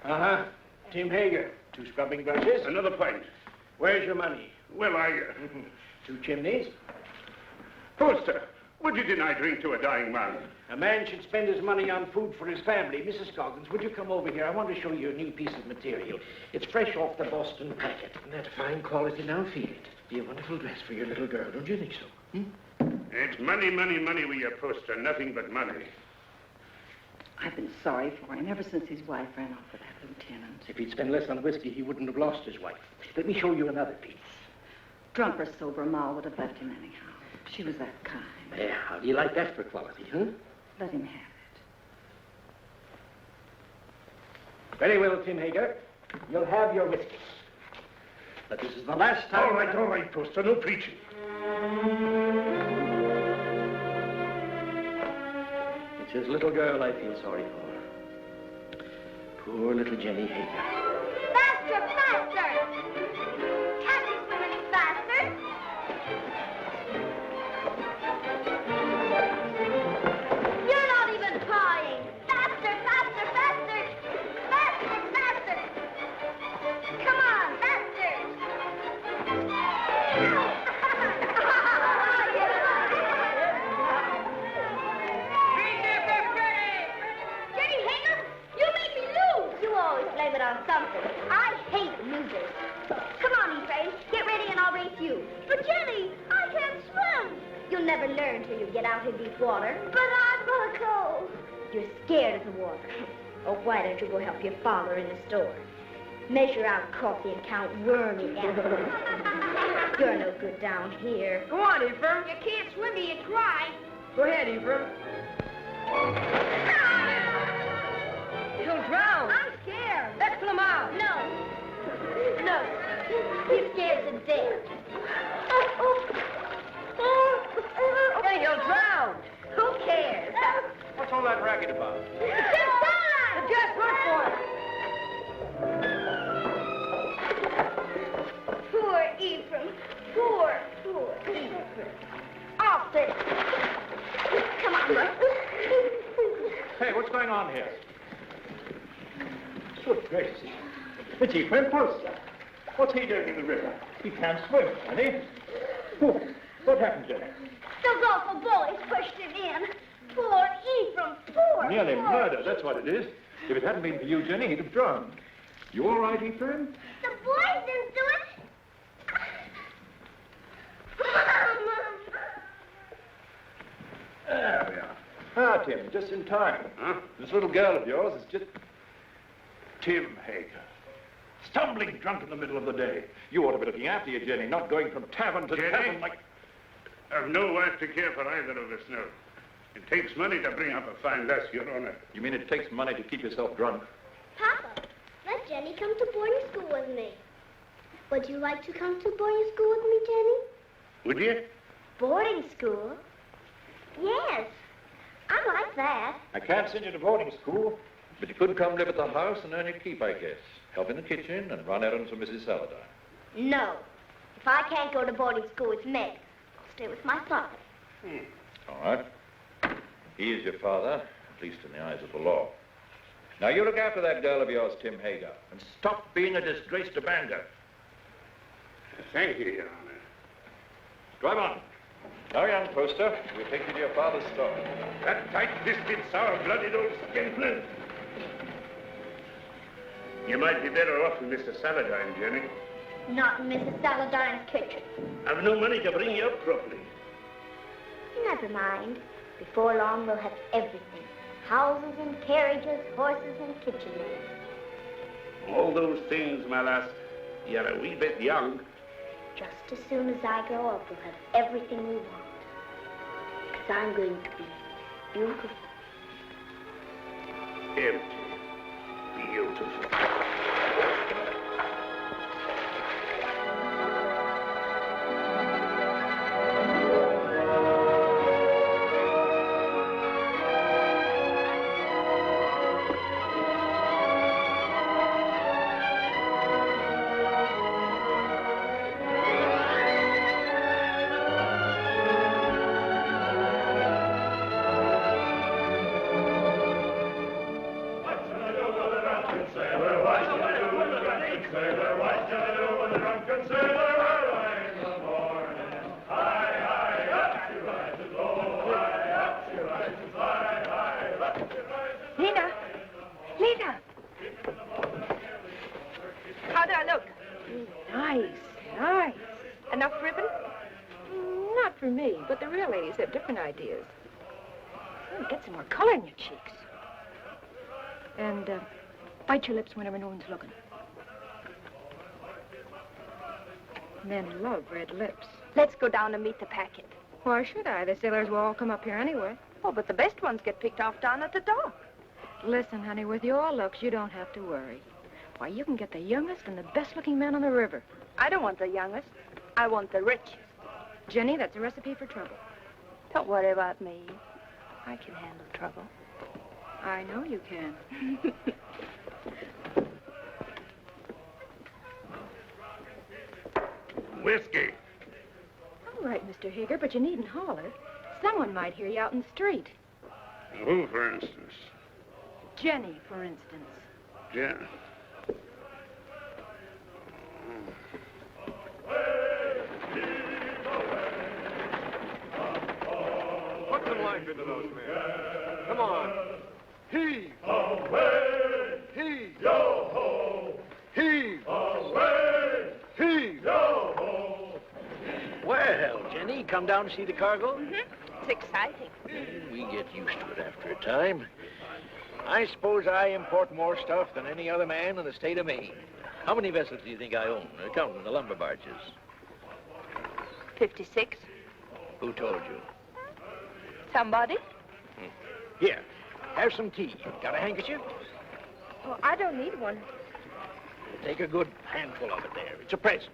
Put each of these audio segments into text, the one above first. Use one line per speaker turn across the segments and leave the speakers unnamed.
Uh-huh. Tim Hager. 2 scrubbing brushes.
Another pint.
Where's your money?
Well,
2 chimneys.
Poster, would you deny drink to a dying man?
A man should spend his money on food for his family. Mrs. Coggins, would you come over here? I want to show you a new piece of material. It's fresh off the Boston packet. And that's fine quality. Now feel it. Be a wonderful dress for your little girl. Don't you think so?
It's money, money, money with your Poster. Nothing but money.
I've been sorry for him ever since his wife ran off with that lieutenant.
If he'd spent less on whiskey, he wouldn't have lost his wife. Let me show you another piece.
Drunk or sober, Ma would have left him anyhow. She was that kind.
Yeah, how do you like that for quality, huh?
Let him have it.
Very well, Tim Hager. You'll have your whiskey. But this is the last time...
All right, Poster. No preaching.
It's his little girl I feel sorry for. Poor little Jenny Hager.
Faster, faster! Can't you swim any faster? You're not even trying. Faster, faster, faster! Faster, faster! Come on, faster! Jenny Hager, you made me lose! You always blame it on something. I hate losers. Come on, E-Train. Get ready and I'll race you. But Jenny, I can't swim. You'll never learn till you get out in deep water. But I'm cold. You're scared of the water. Oh, why don't you go help your father in the store? Measure out coffee and count wormy animals. You're no good down here.
Go on, Ephraim.
You can't swim till you try.
Go ahead, Ephraim. He'll drown.
I'm scared.
Let's pull him out.
No. No. He's scared to death.
Hey, he'll drown.
Who cares?
What's all that racket about?
The Jets look for it.
Poor Ephraim. Poor Ephraim. Off this. Come on.
Hey, what's going on here? Good gracious. It's Ephraim Poster. What's he doing in the river? He can't swim, can he? Oh, what happened, Jenny?
Those awful boys pushed him in. Poor Ephraim. Poor.
Nearly murder, that's what it is. If it hadn't been for you, Jenny, he'd have drowned. You all right, Ephraim?
The boys didn't do it.
There we are. Ah, Tim, just in time.
Huh?
This little girl of yours is just... Tim Hager. Stumbling drunk in the middle of the day. You ought to be looking after you, Jenny, not going from tavern to
Jenny?
tavern like...
I've no wife to care for either of us now. It takes money to bring up a fine lass, Your Honor.
You mean it takes money to keep yourself drunk?
Papa, let Jenny come to boarding school with me. Would you like to come to boarding school with me, Jenny?
Would you?
Boarding school? Yes. I like that.
I can't send you to boarding school, but you could come live at the house and earn your keep, I guess. Help in the kitchen and run errands for Mrs. Saladin.
No. If I can't go to boarding school with Meg, I'll stay with my father.
All right. He is your father, at least in the eyes of the law. Now, you look after that girl of yours, Tim Hager, and stop being a disgrace to Bangor.
Thank you, Your Honor.
Drive on. Now, young Poster, we'll take you to your father's store.
That tight-fisted, sour-blooded old skinflint. You might be better off with Mr. Saladin, Jenny.
Not in Mrs. Saladin's kitchen.
I've no money to bring you up properly.
Never mind. Before long, we'll have everything. Houses and carriages, horses and kitchen maids.
All those things, my lass, you're a wee bit young.
Just as soon as I grow up, we'll have everything we want. Because I'm going to be beautiful.
Empty. Beautiful.
sailor, what shall I do with a drunken sailor early in the morning? High, high, up she rises, oh, high, up she rises, high, high, up she rises.
Lena! Lena! How do I look?
Nice, nice.
Enough ribbon?
Not for me, but the real ladies have different ideas. Get some more color in your cheeks. And bite your lips whenever no one's looking. Men love red lips.
Let's go down and meet the packet.
Why should I? The sailors will all come up here anyway.
Oh, but the best ones get picked off down at the dock.
Listen, honey, with your looks, you don't have to worry. Why, you can get the youngest and the best-looking man on the river.
I don't want the youngest. I want the richest.
Jenny, that's a recipe for trouble.
Don't worry about me. I can handle trouble.
I know you can.
Whiskey.
All right, Mr. Hager, but you needn't holler. Someone might hear you out in the street.
Who, for instance?
Jenny, for instance.
Jen.
Put some life into those men. Come on. Heave.
Away,
Heave.
yo-ho,
Heave.
away,
Heave.
yo-ho.
Well, Jenny, come down to see the cargo?
It's exciting.
We get used to it after a time. I suppose I import more stuff than any other man in the state of Maine. How many vessels do you think I own, counting the lumber barges?
56.
Who told you?
Somebody?
Here, have some tea. Got a handkerchief?
Oh, I don't need one.
Take a good handful of it there. It's a present.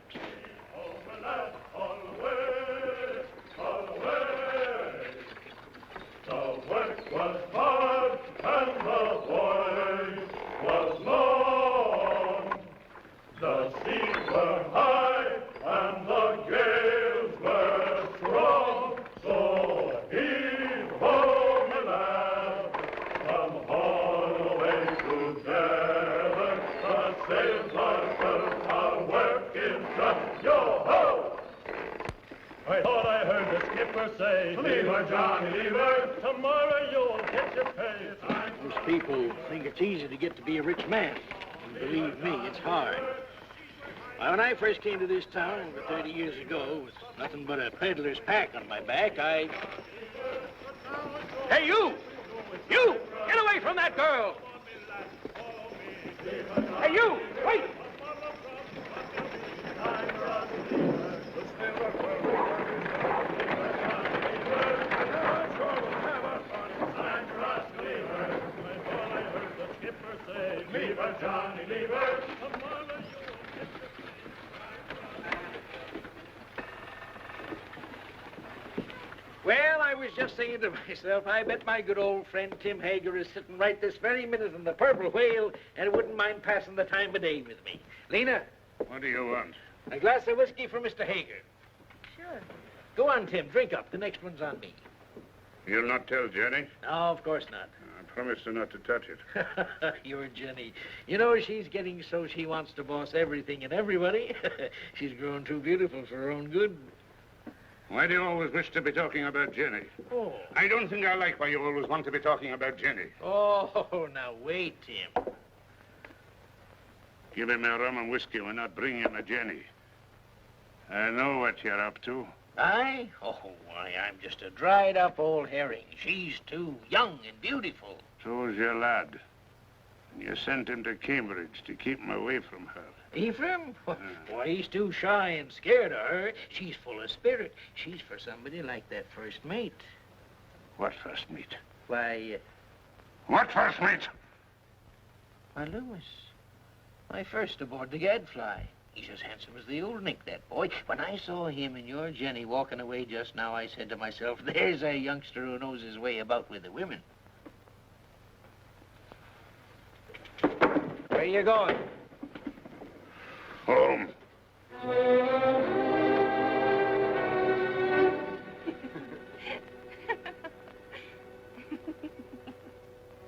The work was hard and the voyage was long. The seas were high and the gales were strong. So heave ho, my lad, come on away together. The sails are filled, our work is done. Yo ho! I thought I heard the skipper say, leave her, Johnny, leave her. Tomorrow you'll get your pay.
Most people think it's easy to get to be a rich man. And believe me, it's hard. Why, when I first came to this town over 30 years ago, with nothing but a peddler's pack on my back, Hey, you! You! Get away from that girl! Hey, you! Wait!
Leave her, Johnny, leave her.
Well, I was just saying to myself, I bet my good old friend Tim Hager is sitting right this very minute in the Purple Whale and wouldn't mind passing the time of day with me. Lena,
What do you want?
a glass of whiskey for Mr. Hager.
Sure.
Go on, Tim, drink up. The next one's on me.
You'll not tell Jenny?
No, of course not.
I promised her not to touch it.
You're Jenny. You know, she's getting so she wants to boss everything and everybody. She's grown too beautiful for her own good.
Why do you always wish to be talking about Jenny?
Oh.
I don't think I like why you always want to be talking about Jenny.
Oh, now wait, Tim.
Give him a rum and whiskey. We're not bringing him a Jenny. I know what you're up to.
I? Oh, why, I'm just a dried-up old herring. She's too young and beautiful.
So's your lad. And you sent him to Cambridge to keep him away from her.
Ephraim? Why, he's too shy and scared of her. She's full of spirit. She's for somebody like that first mate.
What first mate?
Why,
What first mate?
Lewis. My first aboard the Gadfly. He's as handsome as the old Nick, that boy. When I saw him and your Jenny walking away just now, I said to myself, there's a youngster who knows his way about with the women. Where you going?
Home.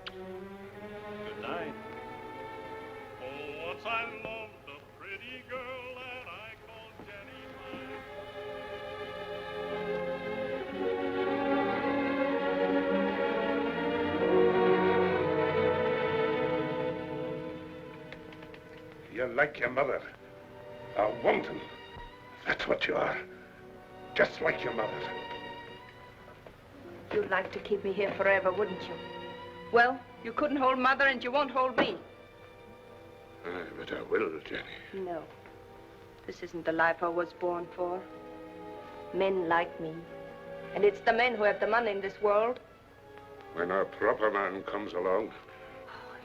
Good night. Oh, once I loved a pretty
You're like your mother. A wanton. That's what you are. Just like your mother.
You'd like to keep me here forever, wouldn't you? Well, you couldn't hold Mother and you won't hold me.
But I will, Jenny.
No. This isn't the life I was born for. Men like me. And it's the men who have the money in this world.
When a proper man comes along.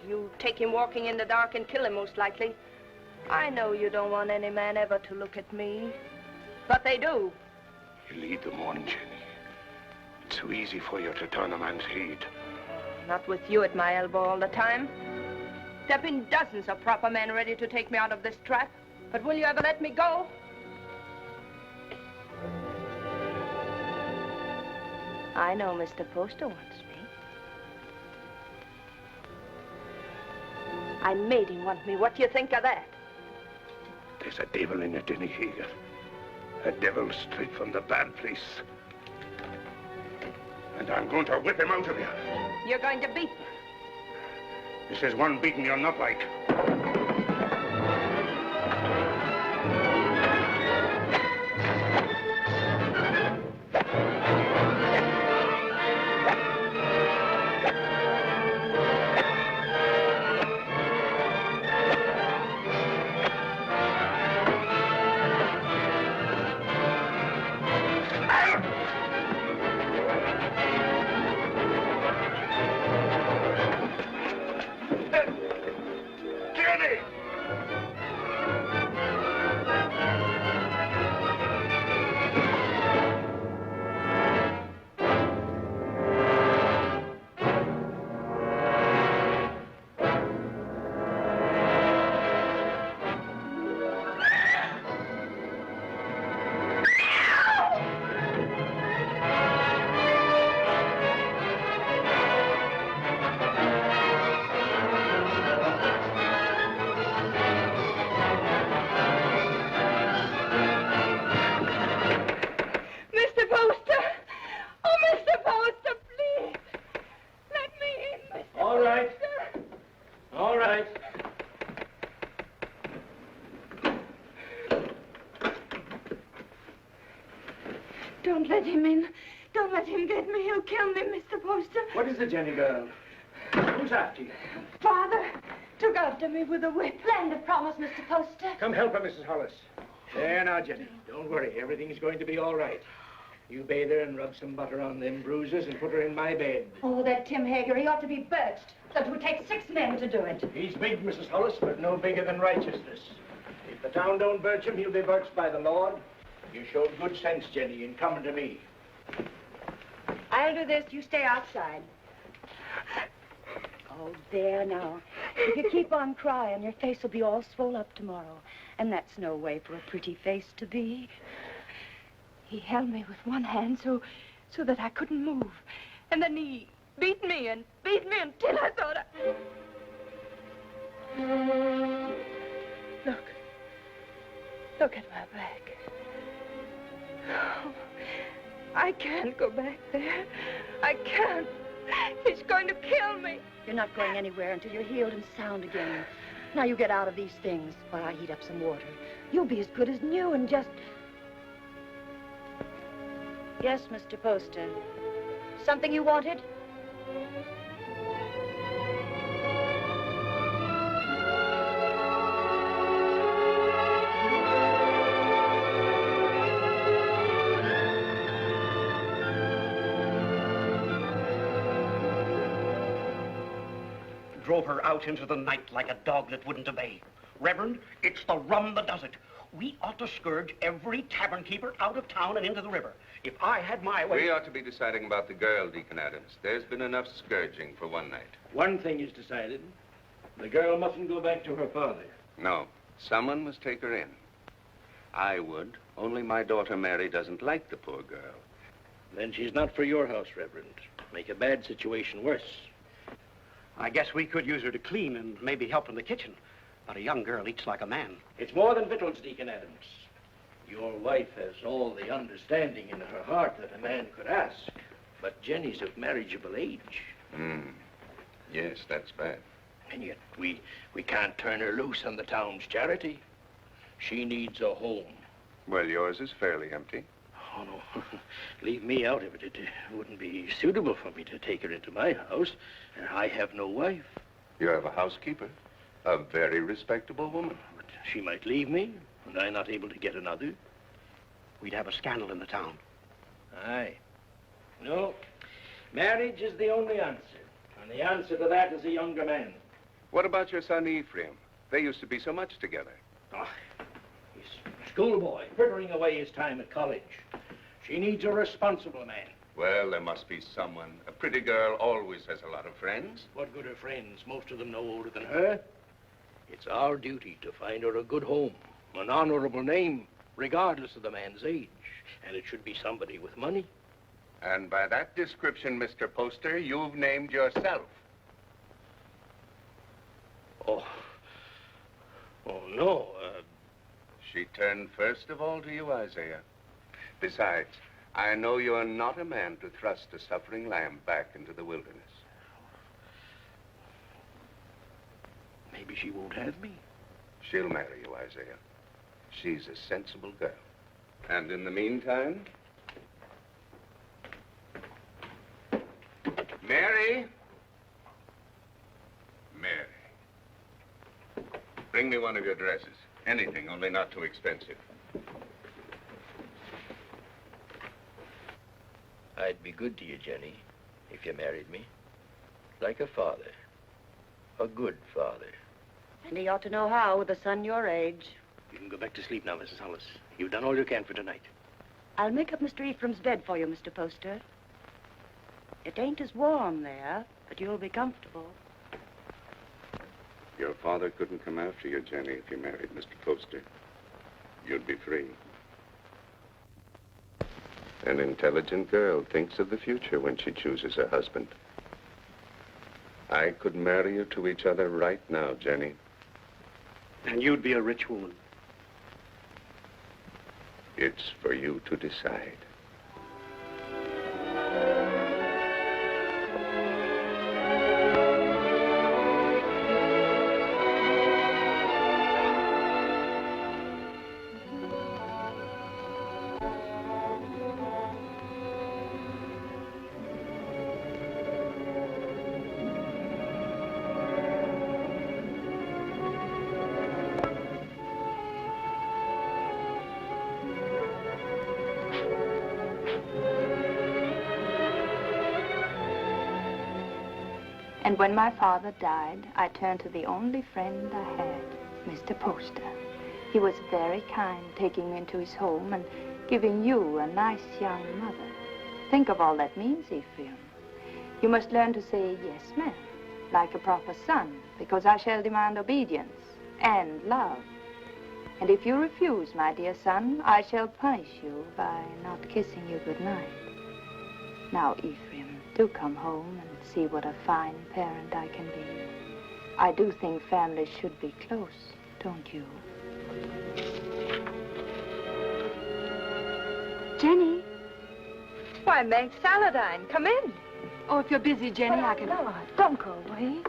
You take him walking in the dark and kill him, most likely. I know you don't want any man ever to look at me. But they do.
You lead them on, Jenny. It's so easy for you to turn a man's head.
Not with you at my elbow all the time. There have been dozens of proper men ready to take me out of this trap. But will you ever let me go? I know Mr. Poster wants me. I made him want me. What do you think of that?
There's a devil in you, Jenny Hager. A devil straight from the bad place. And I'm going to whip him out of you.
You're going to beat me.
This is one beating you'll not like.
Don't let him in. Don't let him get me. He'll kill me, Mr. Poster.
What is it, Jenny girl? Who's after you?
Father took after me with a whip.
Land of promise, Mr. Poster.
Come help her, Mrs. Hollis. There now, Jenny. Don't worry. Everything's going to be all right. You bathe her and rub some butter on them bruises and put her in my bed.
Oh, that Tim Hager, he ought to be birched. That would take 6 men to do it.
He's big, Mrs. Hollis, but no bigger than righteousness. If the town don't birch him, he'll be birched by the Lord. You showed good sense, Jenny, in coming to me.
I'll do this. You stay outside. Oh, there now. If you keep on crying, your face will be all swole up tomorrow. And that's no way for a pretty face to be. He held me with one hand so that I couldn't move. And then he beat me until I thought Look at my back. Oh, I can't go back there. I can't. He's going to kill me. You're not going anywhere until you're healed and sound again. Now you get out of these things while I heat up some water. You'll be as good as new and just... Yes, Mr. Poster. Something you wanted?
Drove her out into the night like a dog that wouldn't obey. Reverend, it's the rum that does it. We ought to scourge every tavern keeper out of town and into the river. If I had my way...
We ought to be deciding about the girl, Deacon Adams. There's been enough scourging for one night.
One thing is decided. The girl mustn't go back to her father.
No. Someone must take her in. I would, only my daughter Mary doesn't like the poor girl.
Then she's not for your house, Reverend. Make a bad situation worse.
I guess we could use her to clean and maybe help in the kitchen. But a young girl eats like a man.
It's more than victuals, Deacon Adams. Your wife has all the understanding in her heart that a man could ask. But Jenny's of marriageable age.
Yes, that's bad.
And yet we can't turn her loose on the town's charity. She needs a home.
Well, yours is fairly empty.
Oh, no. Leave me out of it. It wouldn't be suitable for me to take her into my house. I have no wife.
You have a housekeeper, a very respectable woman.
But she might leave me, and I'm not able to get another. We'd have a scandal in the town.
Aye. No, marriage is the only answer. And the answer to that is a younger man.
What about your son Ephraim? They used to be so much together.
Oh, he's a schoolboy, frittering away his time at college. She needs a responsible man.
Well, there must be someone. A pretty girl always has a lot of friends.
What good are friends? Most of them no older than her. It's our duty to find her a good home, an honorable name, regardless of the man's age. And it should be somebody with money.
And by that description, Mr. Poster, you've named yourself.
Oh, no.
She turned first of all to you, Isaiah. Besides, I know you're not a man to thrust a suffering lamb back into the wilderness.
Maybe she won't have me.
She'll marry you, Isaiah. She's a sensible girl. And in the meantime... Mary? Mary. Bring me one of your dresses. Anything, only not too expensive.
I'd be good to you, Jenny, if you married me. Like a father. A good father.
And he ought to know how with a son your age.
You can go back to sleep now, Mrs. Hollis. You've done all you can for tonight.
I'll make up Mr. Ephraim's bed for you, Mr. Poster. It ain't as warm there, but you'll be comfortable.
Your father couldn't come after you, Jenny, if you married Mr. Poster. You'd be free. An intelligent girl thinks of the future when she chooses a husband. I could marry you to each other right now, Jenny.
And you'd be a rich woman.
It's for you to decide.
And when my father died, I turned to the only friend I had, Mr. Poster. He was very kind, taking me into his home and giving you a nice young mother. Think of all that means, Ephraim. You must learn to say yes, ma'am, like a proper son, because I shall demand obedience and love. And if you refuse, my dear son, I shall punish you by not kissing you goodnight. Now, Ephraim, do come home and see what a fine parent I can be. I do think families should be close, don't you?
Jenny?
Why, Meg Saladine, come in.
Oh, if you're busy, Jenny, I can...
No, don't go away.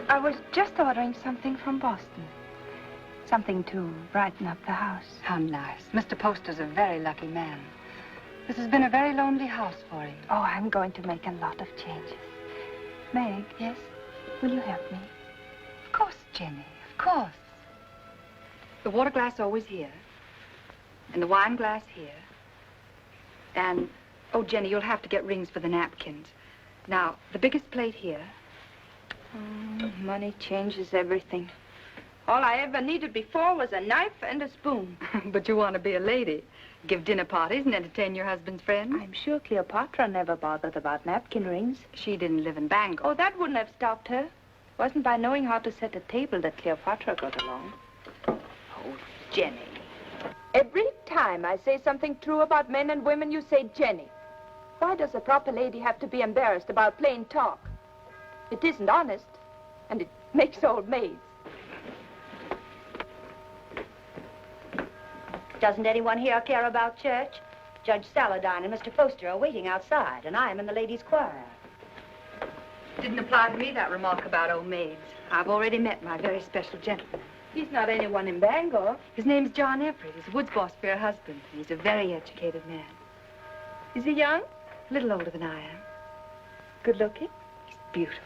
I was just ordering something from Boston. Something to brighten up the house.
How nice. Mr. Poster's a very lucky man. This has been a very lonely house for him.
Oh, I'm going to make a lot of changes. Meg?
Yes?
Will you help me?
Of course, Jenny, of course. The water glass always here. And the wine glass here. And, oh, Jenny, you'll have to get rings for the napkins. Now, the biggest plate here.
Money changes everything. All I ever needed before was a knife and a spoon.
But you want to be a lady. Give dinner parties and entertain your husband's friends.
I'm sure Cleopatra never bothered about napkin rings.
She didn't live in Bangor.
Oh, that wouldn't have stopped her. It wasn't by knowing how to set a table that Cleopatra got along. Oh, Jenny. Every time I say something true about men and women, you say Jenny. Why does a proper lady have to be embarrassed about plain talk? It isn't honest, and it makes old maids.
Doesn't anyone here care about church? Judge Saladine and Mr. Poster are waiting outside, and I'm in the ladies' choir.
Didn't apply to me, that remark about old maids. I've already met my very special gentleman. He's not anyone in Bangor. His name's John Everett. He's Wood's boss for her husband. He's a very educated man. Is he young? A little older than I am. Good looking? He's beautiful.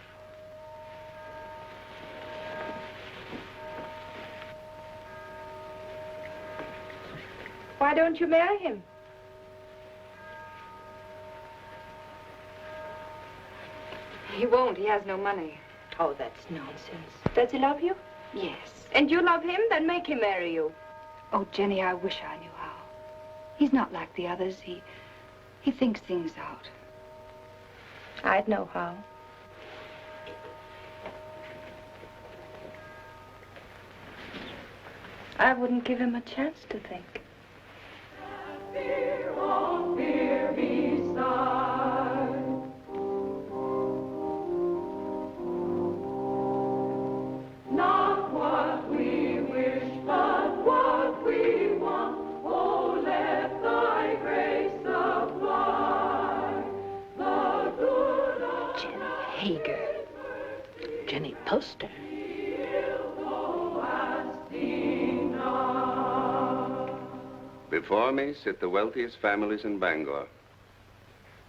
Why don't you marry him? He won't. He has no money.
Oh, that's nonsense.
Does he love you?
Yes.
And you love him? Then make him marry you. Oh, Jenny, I wish I knew how. He's not like the others. He thinks things out. I'd know how. I wouldn't give him a chance to think.
Fear, oh, fear beside. Not what we wish, but what we want. Oh, let thy grace supply the good of
Jenny Hager. Jenny Poster.
Before me sit the wealthiest families in Bangor.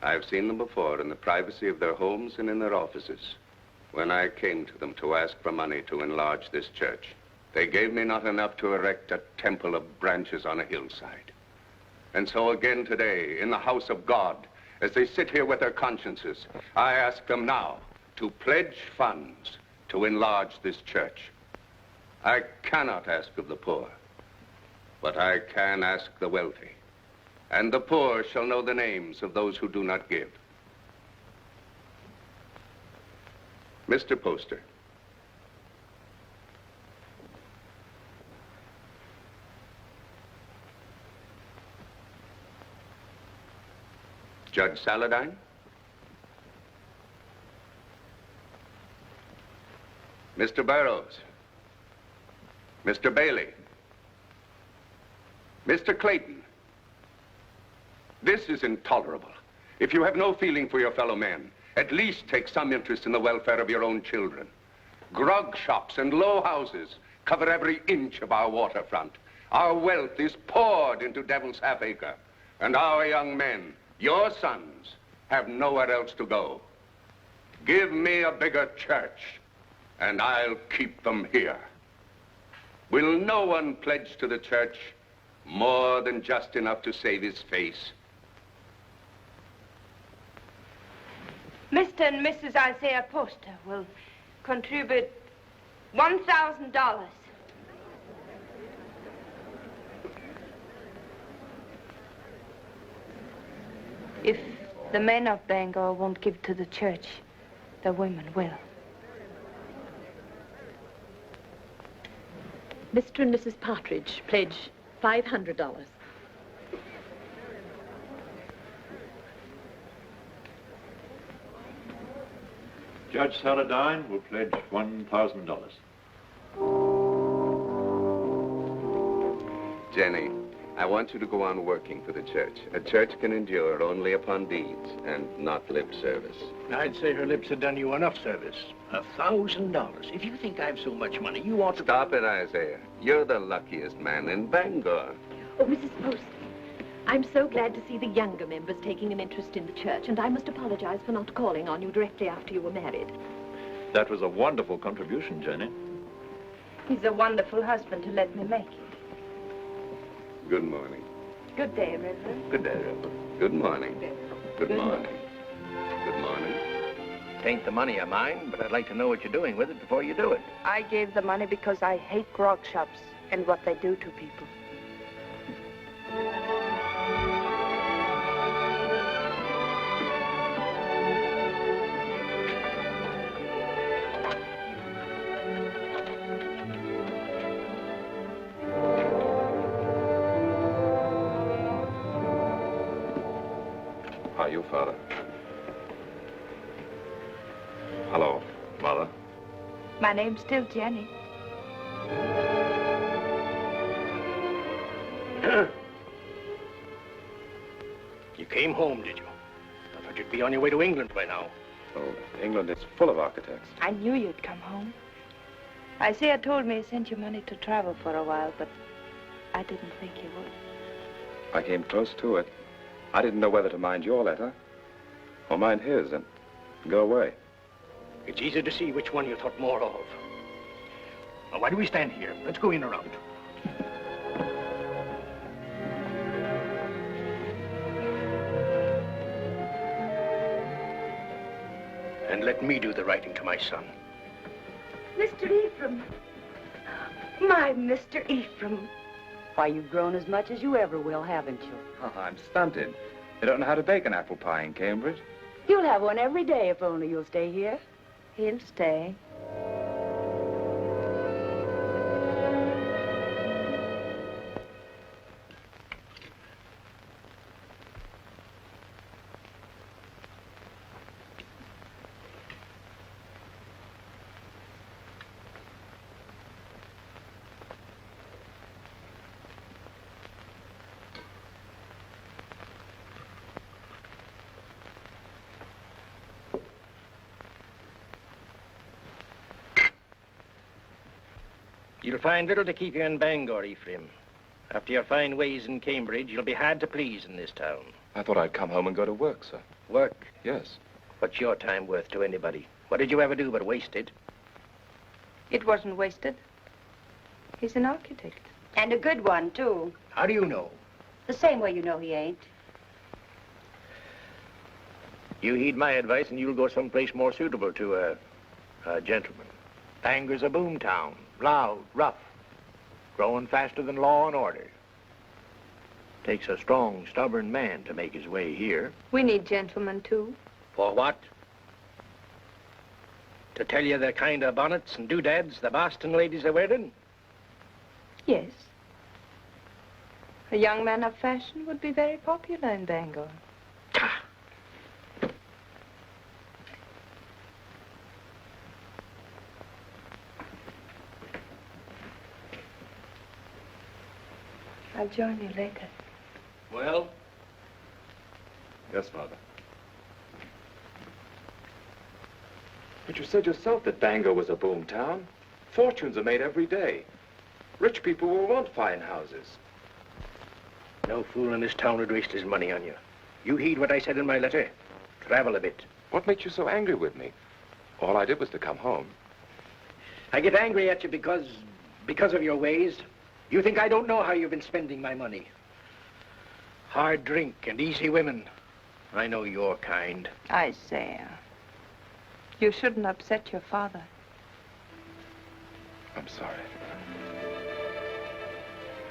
I've seen them before in the privacy of their homes and in their offices. When I came to them to ask for money to enlarge this church, they gave me not enough to erect a temple of branches on a hillside. And so again today, in the house of God, as they sit here with their consciences, I ask them now to pledge funds to enlarge this church. I cannot ask of the poor, but I can ask the wealthy, and the poor shall know the names of those who do not give. Mr. Poster. Judge Saladine. Mr. Burroughs. Mr. Bailey. Mr. Clayton. This is intolerable. If you have no feeling for your fellow men, at least take some interest in the welfare of your own children. Grog shops and low houses cover every inch of our waterfront. Our wealth is poured into Devil's Half-Acre. And our young men, your sons, have nowhere else to go. Give me a bigger church, and I'll keep them here. Will no one pledge to the church more than just enough to save his face?
Mr. and Mrs. Isaiah Poster will contribute $1,000. If the men of Bangor won't give to the church, the women will.
Mr. and Mrs. Partridge pledge $500.
Judge Saladine will pledge $1,000.
Jenny, I want you to go on working for the church. A church can endure only upon deeds and not lip service.
I'd say her lips have done you enough service. $1,000. If you think I've so much money, you ought to...
Stop it, Isaiah. You're the luckiest man in Bangor.
Oh, Mrs. Poster, I'm so glad to see the younger members taking an interest in the church, and I must apologize for not calling on you directly after you were married.
That was a wonderful contribution, Jenny.
He's a wonderful husband to let me make it.
Good morning.
Good day, Reverend.
Good day, Reverend. Good morning. Good morning. Good morning.
Tain't the money of mine, but I'd like to know what you're doing with it before you do it.
I gave the money because I hate grog shops and what they do to people.
How are you, Father? Hello, Mother.
My name's still Jenny.
You came home, did you? I thought you'd be on your way to England by now.
Oh, England is full of architects.
I knew you'd come home. Isaiah told me he sent you money to travel for a while, but I didn't think you would.
I came close to it. I didn't know whether to mind your letter or mind his and go away.
It's easy to see which one you thought more of. Now, why do we stand here? Let's go in around. And let me do the writing to my son.
Mr. Ephraim. My Mr. Ephraim. Why, you've grown as much as you ever will, haven't you?
Oh, I'm stunted. They don't know how to bake an apple pie in Cambridge.
You'll have one every day if only you'll stay here.
He'll stay.
You'll find little to keep you in Bangor, Ephraim. After your fine ways in Cambridge, you'll be hard to please in this town.
I thought I'd come home and go to work, sir.
Work?
Yes.
What's your time worth to anybody? What did you ever do but waste it?
It wasn't wasted. He's an architect.
And a good one, too.
How do you know?
The same way you know he ain't.
You heed my advice and you'll go someplace more suitable to a gentleman. Bangor's a boom town. Loud, rough, growing faster than law and order. Takes a strong, stubborn man to make his way here.
We need gentlemen, too.
For what? To tell you the kind of bonnets and doodads the Boston ladies are wearing?
Yes. A young man of fashion would be very popular in Bangor. I'll join you later.
Well?
Yes, Father. But you said yourself that Bangor was a boom town. Fortunes are made every day. Rich people will want fine houses.
No fool in this town would waste his money on you. You heed what I said in my letter. Travel a bit.
What makes you so angry with me? All I did was to come home.
I get angry at you because of your ways. You think I don't know how you've been spending my money. Hard drink and easy women. I know your kind.
Isaiah, you shouldn't upset your father.
I'm sorry.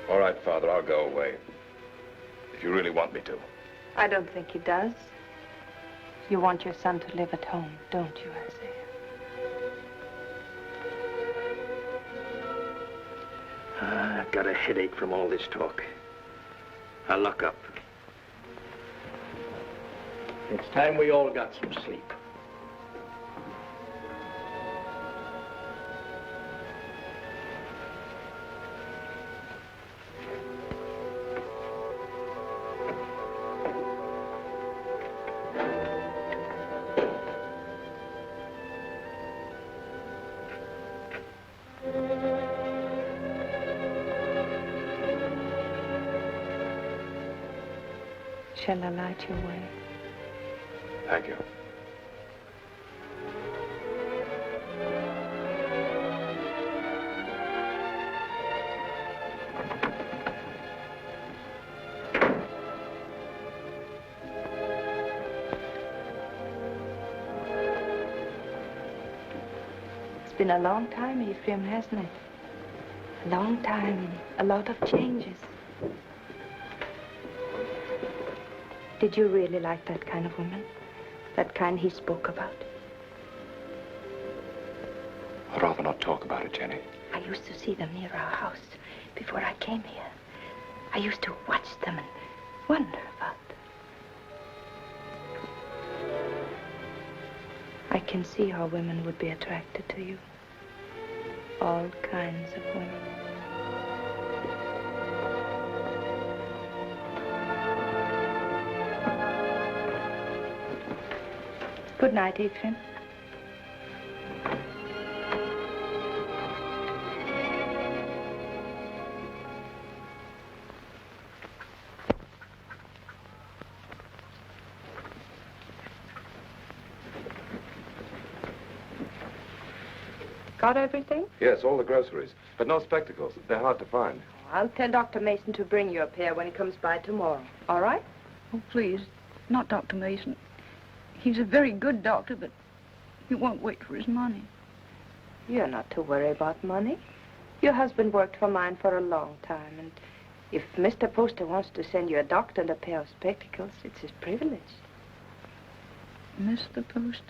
All right, Father, I'll go away. If you really want me to.
I don't think he does. You want your son to live at home, don't you, Isaiah?
I've got a headache from all this talk. I'll lock up. It's time we all got some sleep.
Shall I light your way?
Thank you.
It's been a long time, Ephraim, hasn't it? A long time, a lot of changes. Did you really like that kind of woman? That kind he spoke about?
I'd rather not talk about it, Jenny.
I used to see them near our house before I came here. I used to watch them and wonder about them. I can see how women would be attracted to you. All kinds of women. Good Good night, Ephraim. Got everything?
Yes, all the groceries. But no spectacles. They're hard to find.
I'll tell Dr. Mason to bring you a pair when he comes by tomorrow. All right?
Oh, please, not Dr. Mason. He's a very good doctor, but he won't wait for his money.
You're not to worry about money. Your husband worked for mine for a long time, and if Mr. Poster wants to send you a doctor and a pair of spectacles, it's his privilege.
Mr. Poster?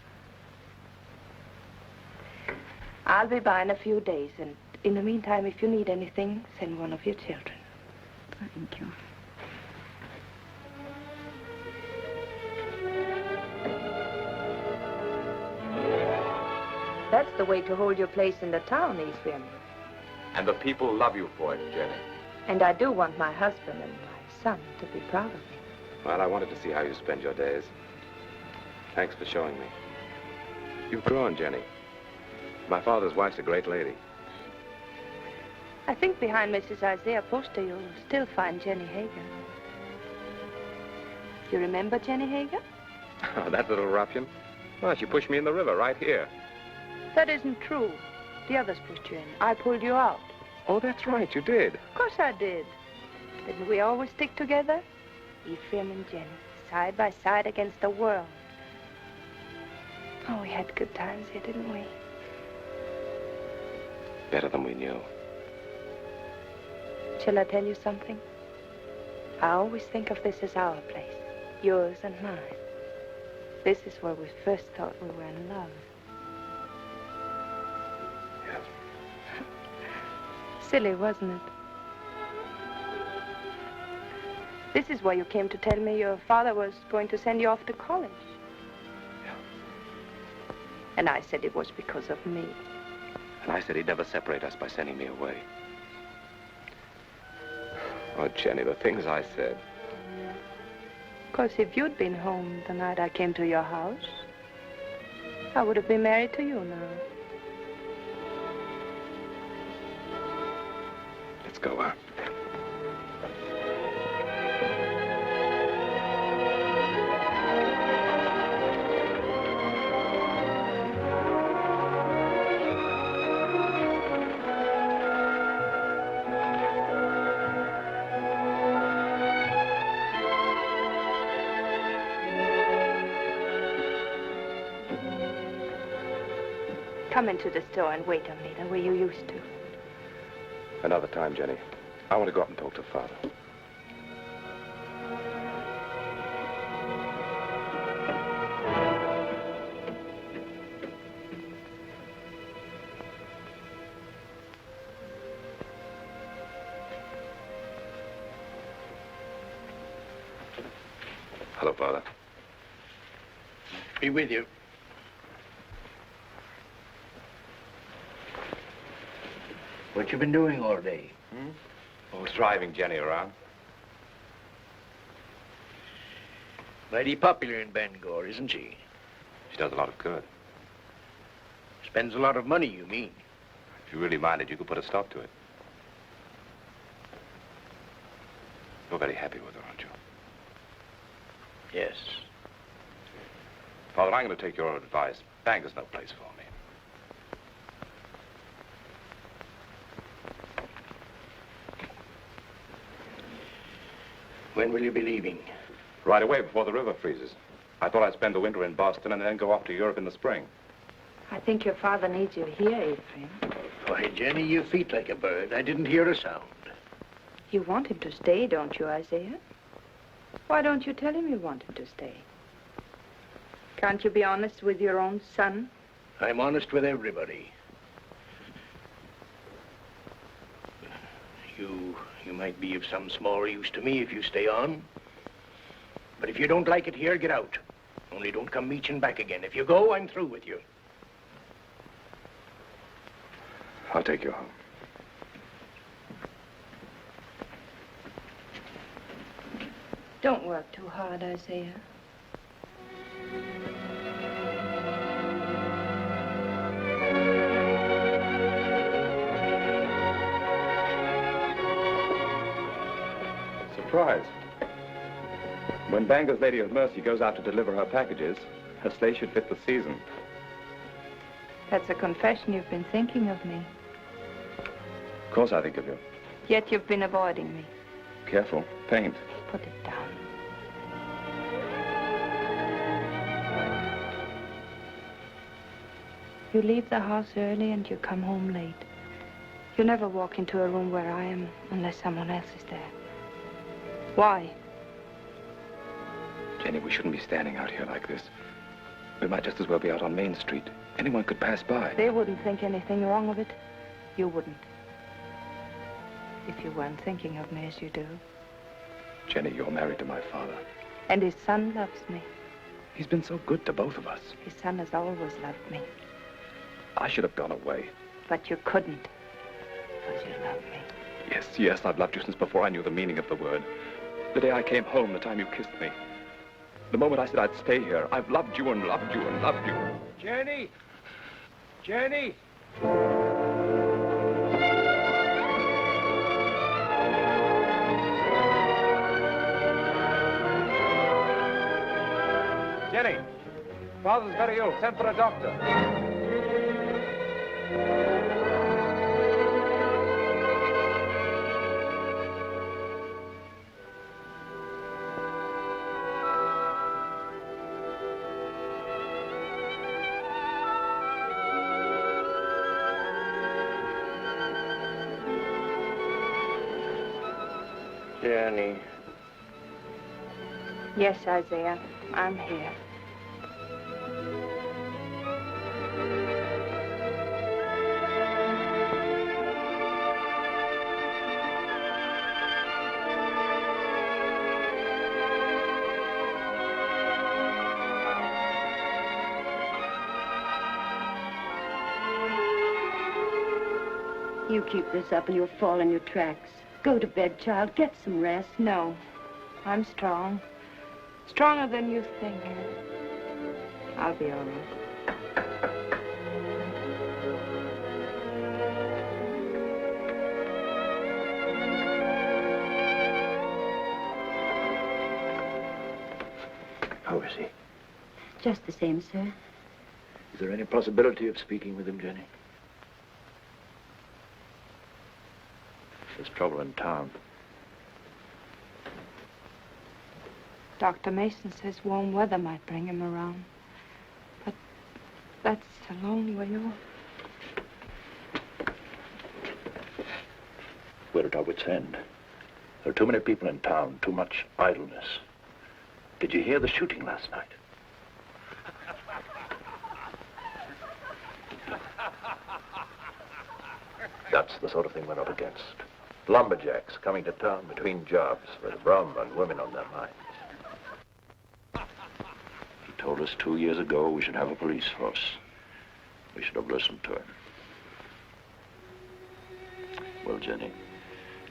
I'll be by in a few days, and in the meantime, if you need anything, send one of your children.
Thank you.
That's the way to hold your place in the town, Ephraim.
And the people love you for it, Jenny.
And I do want my husband and my son to be proud of me.
Well, I wanted to see how you spend your days. Thanks for showing me. You've grown, Jenny. My father's wife's a great lady.
I think behind Mrs. Isaiah Poster, you'll still find Jenny Hager. You remember Jenny Hager?
Oh, that little ruffian? Well, she pushed me in the river right here.
That isn't true. The others pushed you in. I pulled you out.
Oh, that's right, you did.
Of course I did. Didn't we always stick together? Ephraim and Jenny, side by side against the world. Oh, we had good times here, didn't we?
Better than we knew.
Shall I tell you something? I always think of this as our place, yours and mine. This is where we first thought we were in love.
Yes.
Silly, wasn't it? This is why you came to tell me your father was going to send you off to college.
Yeah.
And I said it was because of me.
And I said he'd never separate us by sending me away. Oh, Jenny, the things I said.
Of course, if you'd been home the night I came to your house, I would have been married to you now.
Let's go out.
Come into the store and wait on me the way you used to.
Another time, Jenny. I want to go up and talk to Father. Hello, Father.
Be with you. What you been doing all day?
I was driving Jenny around.
Mighty popular in Bangor, isn't she?
She does a lot of good.
Spends a lot of money, you mean?
If you really minded, you could put a stop to it. You're very happy with her, aren't you?
Yes.
Father, I'm going to take your advice. Bangor's no place for me.
When will you be leaving?
Right away, before the river freezes. I thought I'd spend the winter in Boston and then go off to Europe in the spring.
I think your father needs you here, Ephraim.
Why, Jenny, you feet like a bird. I didn't hear a sound.
You want him to stay, don't you, Isaiah? Why don't you tell him you want him to stay? Can't you be honest with your own son?
I'm honest with everybody. You might be of some small use to me if you stay on. But if you don't like it here, get out. Only don't come meeching back again. If you go, I'm through with you.
I'll take you home.
Don't work too hard, Isaiah.
surprise. When Bangor's Lady of Mercy goes out to deliver her packages, her sleigh should fit the season.
That's a confession you've been thinking of me.
Of course I think of you.
Yet you've been avoiding me.
Careful. Paint.
Put it down. You leave the house early and you come home late. You never walk into a room where I am unless someone else is there. Why?
Jenny, we shouldn't be standing out here like this. We might just as well be out on Main Street. Anyone could pass by.
They wouldn't think anything wrong of it. You wouldn't. If you weren't thinking of me as you do.
Jenny, you're married to my father.
And his son loves me.
He's been so good to both of us.
His son has always loved me.
I should have gone away.
But you couldn't. Because you love me.
Yes, yes, I've loved you since before I knew the meaning of the word. The day I came home, the time you kissed me. The moment I said I'd stay here, I've loved you and loved you and loved you.
Jenny! Jenny!
Jenny! Father's very ill. Send for a doctor.
Jenny.
Yes, Isaiah, I'm here.
You keep this up and you'll fall in your tracks. Go to bed, child. Get some rest.
No, I'm strong. Stronger than you think. I'll be all right.
How is he?
Just the same, sir.
Is there any possibility of speaking with him, Jenny? There's trouble in town.
Dr. Mason says warm weather might bring him around. But that's a long way off.
We're at our wits' end. There are too many people in town, too much idleness. Did you hear the shooting last night? That's the sort of thing we're up against. Lumberjacks coming to town between jobs with rum and women on their minds. He told us 2 years ago we should have a police force. We should have listened to him. Well, Jenny,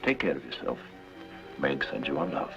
take care of yourself. Meg sends you on love.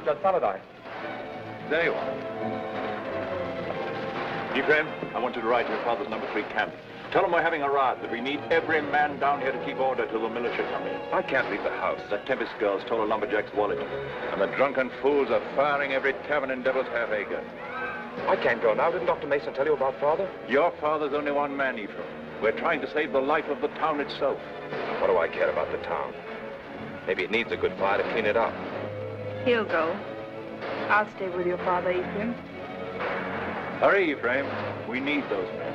Judge Paladine.
There you are. Ephraim, I want you to ride to your father's number 3 camp. Tell him we're having a ride, that we need every man down here to keep order till the militia come in.
I can't leave the house.
The Tempest girl stole a lumberjack's wallet. And the drunken fools are firing every tavern in Devil's Half Acre.
I can't go now. Didn't Dr. Mason tell you about Father?
Your father's only one man, Ephraim. We're trying to save the life of the town itself.
What do I care about the town? Maybe it needs a good fire to clean it up.
He'll go. I'll stay with your father, Ephraim.
Hurry, Ephraim. We need those men.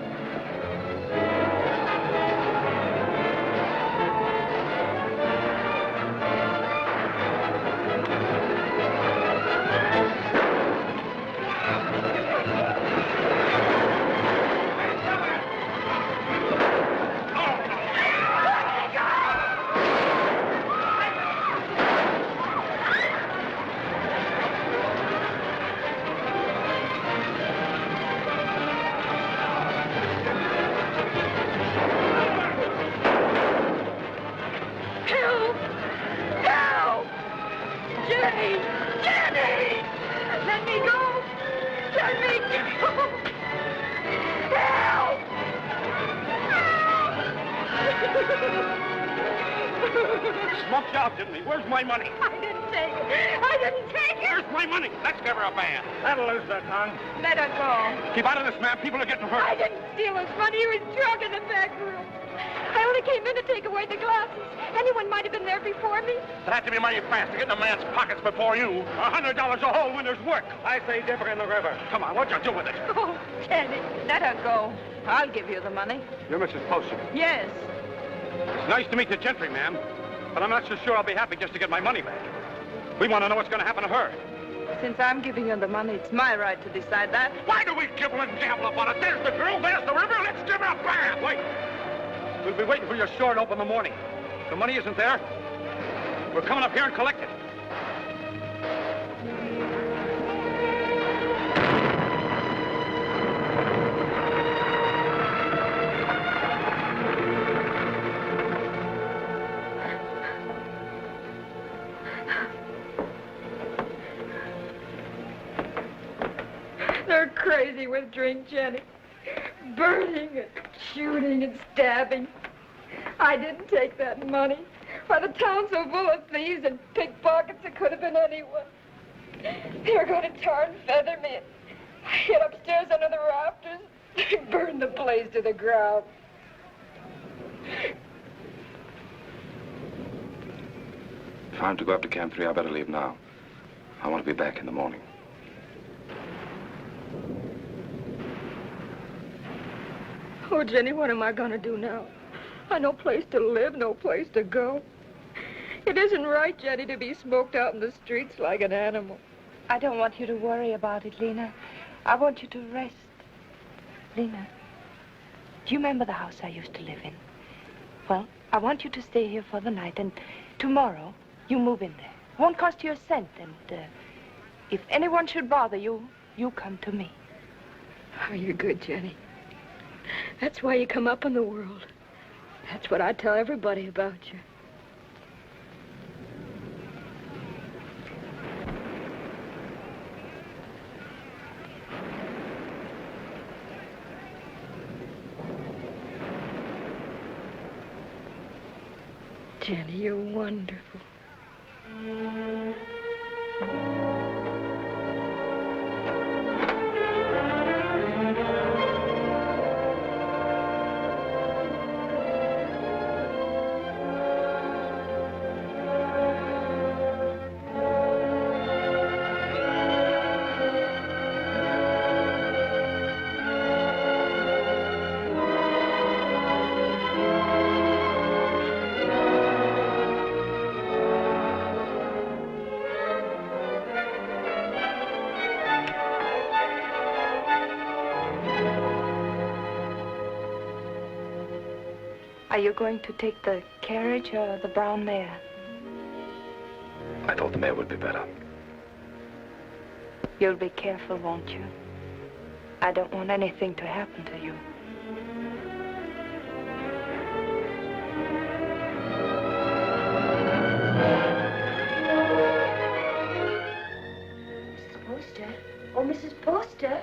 Smoked you out, didn't he? Where's my money?
I didn't take it. I didn't take it.
Where's my money? Let's give her a band. That'll lose their tongue.
Let her go.
Keep out of this, ma'am. People are getting hurt.
I didn't steal his money. He was drunk in the back room. I only came in to take away the glasses. Anyone might have been there before me.
It had to be mighty fast to get in a man's pockets before you. $100 a hole when there's work. I say dip her in the river. Come on, what you do with it?
Oh, Jenny.
Let her go. I'll give you the money.
You're Mrs. Poster.
Yes.
It's nice to meet the gentry, ma'am. But I'm not so sure I'll be happy just to get my money back. We want to know what's going to happen to her.
Since I'm giving you the money, it's my right to decide that.
Why do we gibble and gabble about it? There's the girl, there's the river. Let's give her a band. Wait. We'll be waiting for your store to open in the morning. If the money isn't there, we're coming up here and collect it.
They're crazy with drink, Jenny. Burning and shooting and stabbing. I didn't take that money. Why, the town's so full of thieves and pickpockets, it could have been anyone. They were going to tar and feather me. I hid upstairs under the rafters. They burned the place to the ground.
If I'm to go up to Camp 3, I better leave now. I want to be back in the morning.
Oh, Jenny, what am I going to do now? I've no place to live, no place to go. It isn't right, Jenny, to be smoked out in the streets like an animal.
I don't want you to worry about it, Lena. I want you to rest. Lena, do you remember the house I used to live in? Well, I want you to stay here for the night, and tomorrow you move in there. It won't cost you a cent, and if anyone should bother you, you come to me.
Oh, you're good, Jenny. That's why you come up in the world. That's what I tell everybody about you. Jenny, you're wonderful.
Are you going to take the carriage or the brown mare?
I thought the mare would be better.
You'll be careful, won't you? I don't want anything to happen to you.
Mrs. Poster? Oh, Mrs. Poster?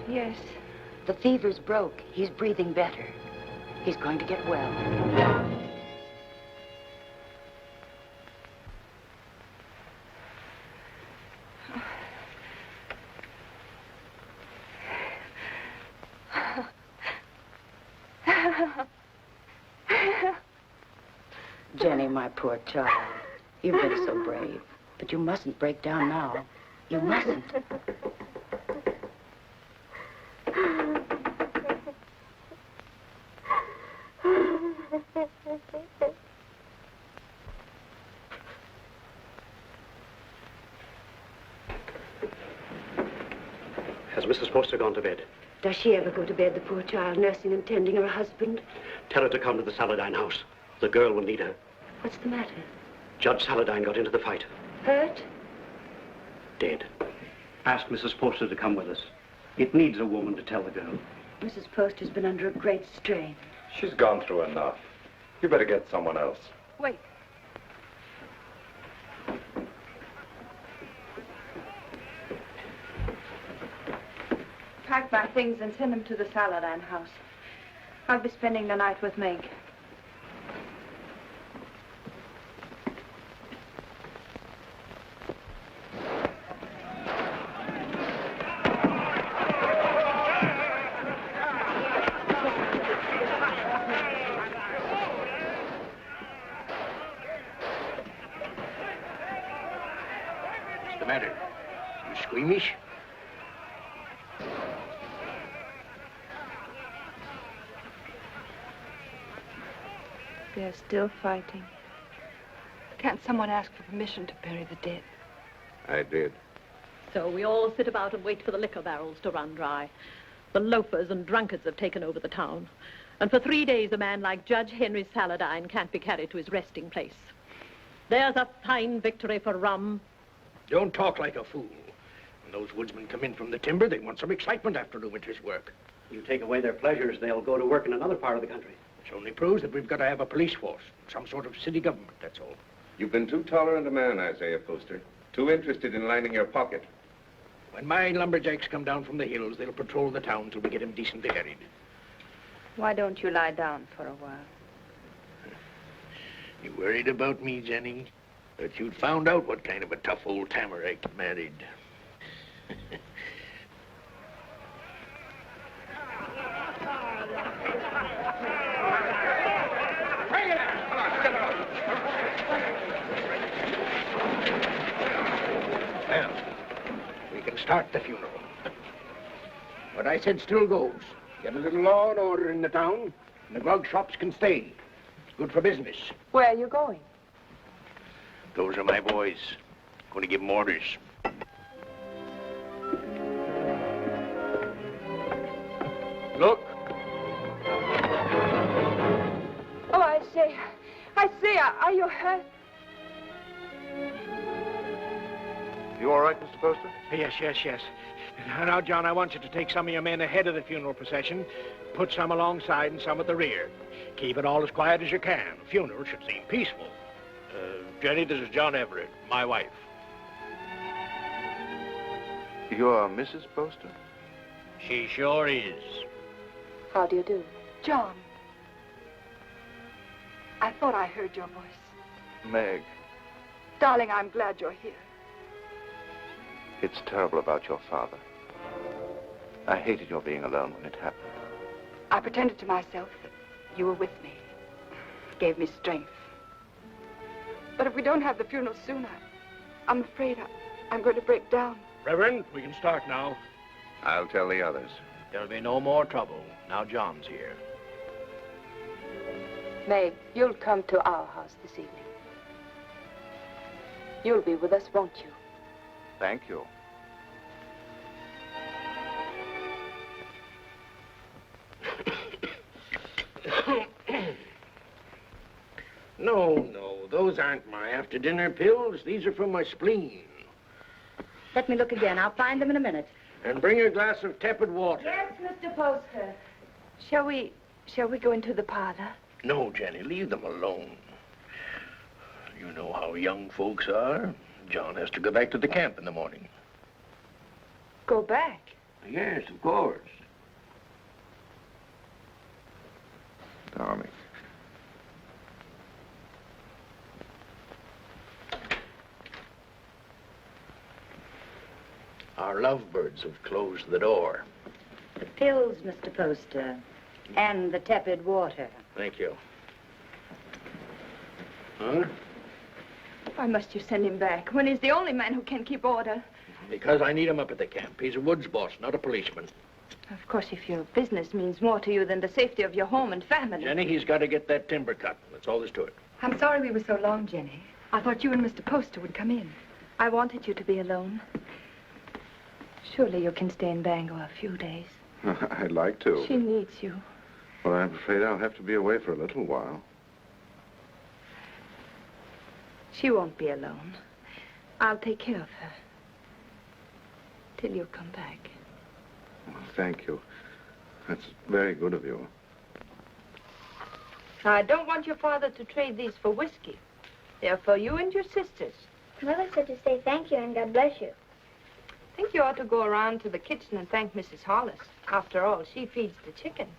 Yes.
The fever's broke. He's breathing better. He's going to get well. Jenny, my poor child. You've been so brave. But you mustn't break down now. You mustn't.
Has Mrs. Poster gone to bed?
Does she ever go to bed, the poor child, nursing and tending her husband?
Tell her to come to the Saladine house. The girl will need her.
What's the matter?
Judge Saladine got into the fight.
Hurt?
Dead. Ask Mrs. Poster to come with us. It needs a woman to tell the girl.
Mrs. Poster's been under a great strain.
She's gone through enough. You better get someone else.
Wait. Pack my things and send them to the Saladine house. I'll be spending the night with Meg.
What's the matter? You squeamish?
They're still fighting. Can't someone ask for permission to bury the dead?
I did.
So we all sit about and wait for the liquor barrels to run dry. The loafers and drunkards have taken over the town. And for 3 days, a man like Judge Henry Saladine can't be carried to his resting place. There's a fine victory for rum.
Don't talk like a fool. When those woodsmen come in from the timber, they want some excitement after the winter's work.
You take away their pleasures, they'll go to work in another part of the country.
Which only proves that we've got to have a police force, some sort of city government, that's all.
You've been too tolerant a man, Isaiah Poster. Too interested in lining your pocket.
When my lumberjacks come down from the hills, they'll patrol the town till we get them decently harried.
Why don't you lie down for a while?
You worried about me, Jenny? But you'd found out what kind of a tough old tamer I married. Well, we can start the funeral. What I said still goes. Get a little law and order in the town, and the grog shops can stay. It's good for business.
Where are you going?
Those are my boys. Going to give them orders. Look.
Oh, I say, are you hurt?
You all right, Mr. Poster?
Yes. Now, John, I want you to take some of your men ahead of the funeral procession, put some alongside and some at the rear. Keep it all as quiet as you can. The funeral should seem peaceful. Jenny, this is John Everett, my wife.
You're Mrs. Poster?
She sure is.
How do you do? John. I thought I heard your voice.
Meg,
Darling, I'm glad you're here.
it's terrible about your father. I hated your being alone when it happened.
I pretended to myself that you were with me. It gave me strength. But if we don't have the funeral soon, I'm afraid I'm going to break down.
Reverend, we can start now.
I'll tell the others.
There'll be no more trouble. Now John's here.
Meg, you'll come to our house this evening. You'll be with us, won't you?
Thank you.
No, those aren't my after-dinner pills. These are from my spleen.
Let me look again. I'll find them in a minute.
And bring a glass of tepid water.
Yes, Mr. Poster. Shall we go into the parlor?
No, Jenny, leave them alone. You know how young folks are. John has to go back to the camp in the morning.
Go back?
Yes, of course.
Tommy.
Our lovebirds have closed the door.
The pills, Mr. Poster, and the tepid water.
Thank you. Huh?
Why must you send him back when he's the only man who can keep order?
Because I need him up at the camp. He's a woods boss, not a policeman.
Of course, if your business means more to you than the safety of your home and family.
Jenny, he's got to get that timber cut. That's all there's to it.
I'm sorry we were so long, Jenny. I thought you and Mr. Poster would come in.
I wanted you to be alone. Surely you can stay in Bangor a few days.
I'd like to.
She needs you.
Well, I'm afraid I'll have to be away for a little while.
She won't be alone. I'll take care of her. Till you come back.
Well, thank you. That's very good of you.
Now, I don't want your father to trade these for whiskey. They're for you and your sisters.
Mother said to say thank you and God bless you.
I think you ought to go around to the kitchen and thank Mrs. Hollis. After all, she feeds the chickens.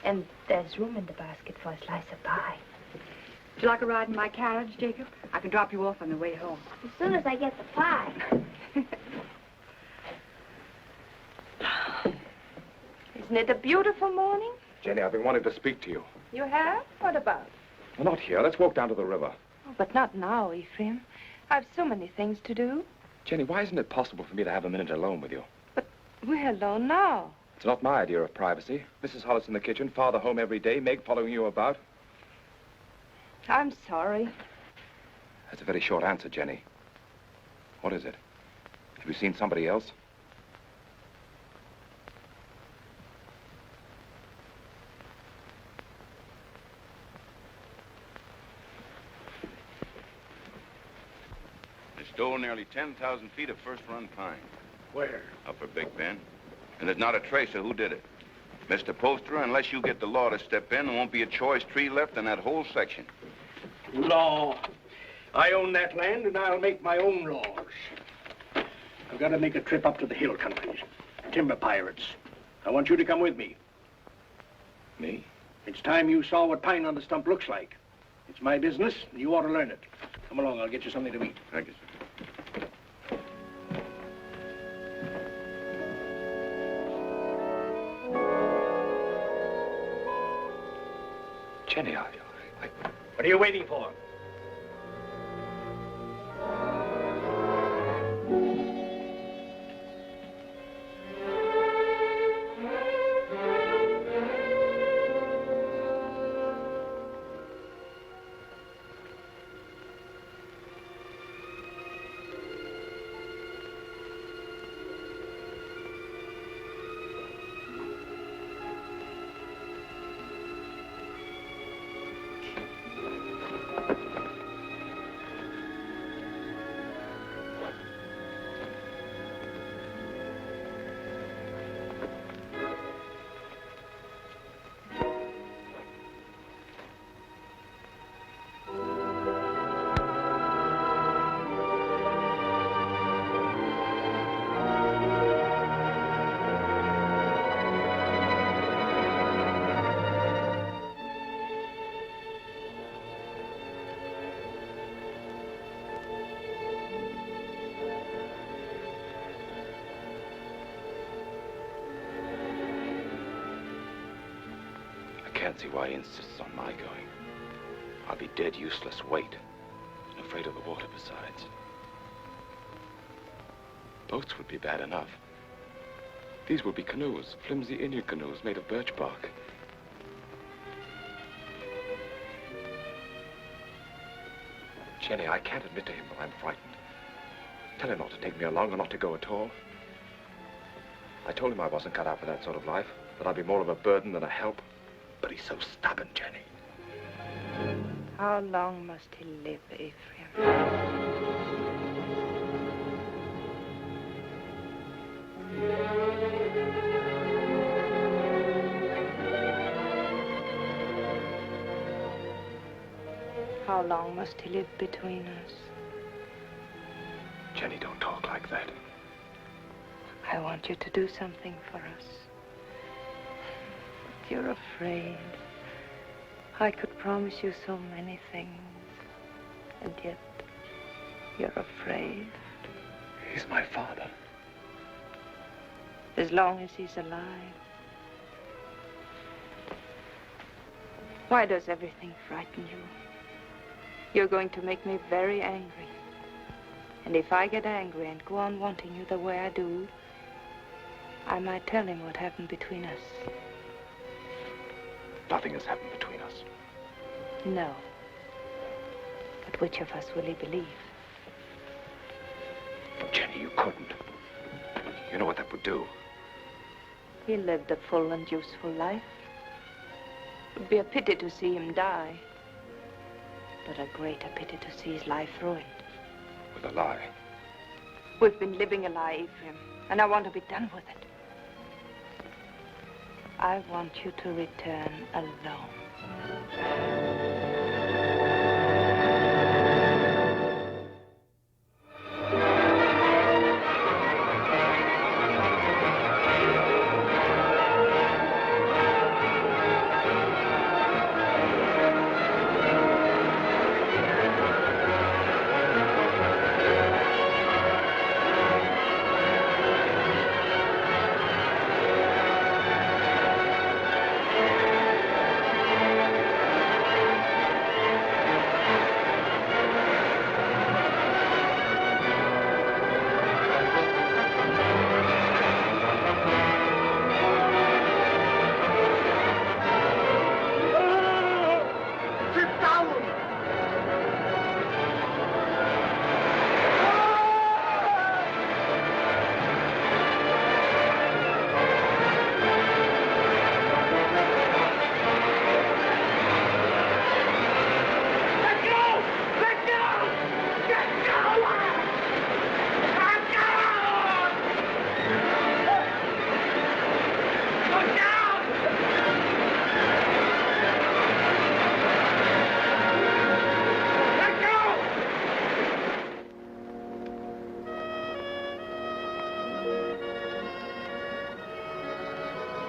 And there's room in the basket for a slice of pie.
Would you like a ride in my carriage, Jacob? I can drop you off on the way home.
As soon as I get the pie.
Isn't it a beautiful morning?
Jenny, I've been wanting to speak to you.
You have? What about?
Well, not here. Let's walk down to the river.
Oh, but not now, Ephraim. I've so many things to do.
Jenny, why isn't it possible for me to have a minute alone with you?
We're alone now.
It's not my idea of privacy. Mrs. Hollis in the kitchen, father home every day, Meg following you about.
I'm sorry.
That's a very short answer, Jenny. What is it? Have you seen somebody else?
They stole nearly 10,000 feet of first-run pine.
Where?
Upper Big Bend. And there's not a trace of who did it. Mr. Poster, unless you get the law to step in, there won't be a choice tree left in that whole section.
Law. I own that land, and I'll make my own laws. I've got to make a trip up to the hill countries. Timber pirates. I want you to come with me.
Me?
It's time you saw what pine on the stump looks like. It's my business, and you ought to learn it. Come along, I'll get you something to eat.
Thank you, sir.
Jenny,
What are you waiting for?
I can't see why he insists on my going. I'll be dead useless weight, and afraid of the water besides. Boats would be bad enough. These would be canoes, flimsy Indian canoes made of birch bark. Jenny, I can't admit to him that I'm frightened. Tell him not to take me along or not to go at all. I told him I wasn't cut out for that sort of life, that I'd be more of a burden than a help. But he's so stubborn, Jenny.
How long must he live, Ephraim? How long must he live between us?
Jenny, don't talk like that.
I want you to do something for us. You're afraid. I could promise you so many things, and yet you're afraid.
He's my father.
As long as he's alive. Why does everything frighten you? You're going to make me very angry. And if I get angry and go on wanting you the way I do, I might tell him what happened between us.
Nothing has happened between us.
No. But which of us will he believe?
Jenny, you couldn't. You know what that would do.
He lived a full and useful life. It would be a pity to see him die. But a greater pity to see his life ruined.
With a lie.
We've been living a lie, Ephraim, and I want to be done with it. I want you to return alone.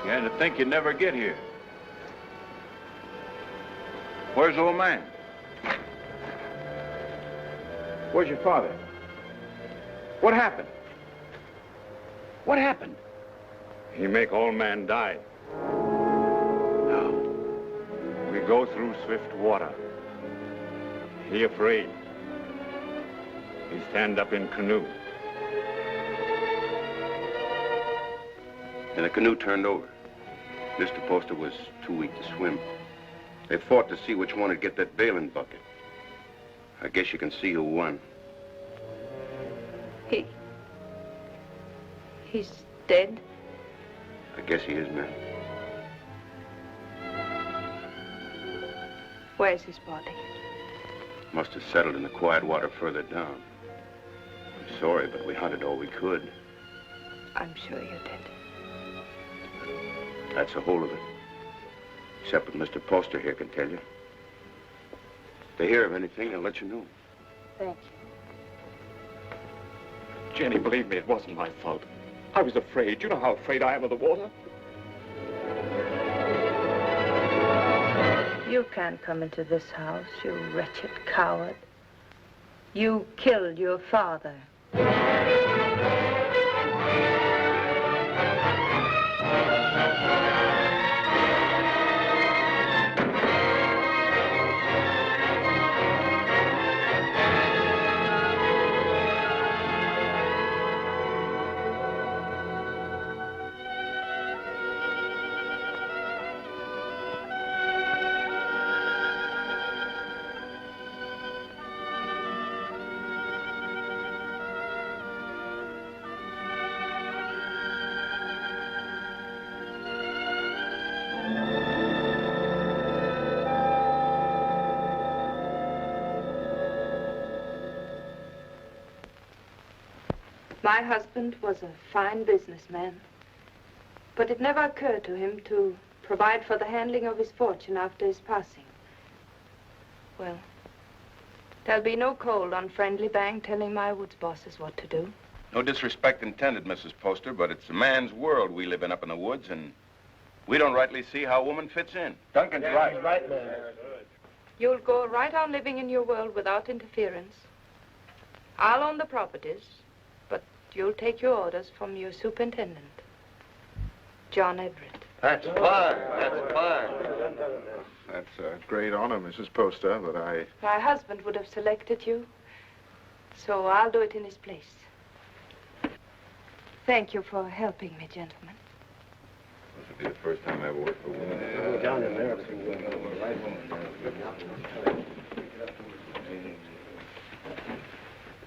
Began to think you'd never get here. Where's old man?
Where's your father? What happened? What happened?
He make old man die. Now, we go through swift water. He afraid. He stand up in canoe.
And the canoe turned over. Mr. Poster was too weak to swim. They fought to see which one would get that bailing bucket. I guess you can see who won.
He's dead?
I guess he is, ma'am.
Where's his body?
Must have settled in the quiet water further down. I'm sorry, but we hunted all we could.
I'm sure you did.
That's the whole of it. Except what Mr. Poster here can tell you. If they hear of anything, I'll let you know.
Thank you.
Jenny, believe me, it wasn't my fault. I was afraid. You know how afraid I am of the water?
You can't come into this house, you wretched coward. You killed your father. My husband was a fine businessman, but it never occurred to him to provide for the handling of his fortune after his passing. Well, there'll be no cold, unfriendly bang telling my woods bosses what to do.
No disrespect intended, Mrs. Poster, but it's a man's world we live in up in the woods, and we don't rightly see how a woman fits in.
Duncan's right.
Right, man.
You'll go right on living in your world without interference. I'll own the properties, but you'll take your orders from your superintendent, John Everett.
That's fine. That's fine.
That's a great honor, Mrs. Poster, but
My husband would have selected you, so I'll do it in his place. Thank you for helping me, gentlemen.
This will be the first time I ever worked for a woman.
Go down in there.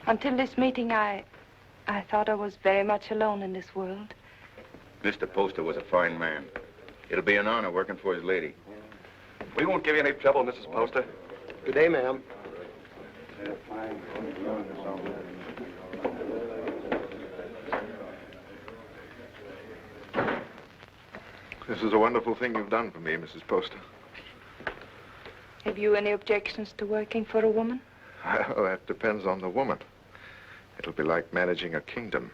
Until this meeting, I thought I was very much alone in this world.
Mr. Poster was a fine man. It'll be an honor working for his lady.
We won't give you any trouble, Mrs. Poster.
Good day, ma'am.
this is a wonderful thing you've done for me, Mrs. Poster.
Have you any objections to working for a woman?
Well, that depends on the woman. It'll be like managing a kingdom.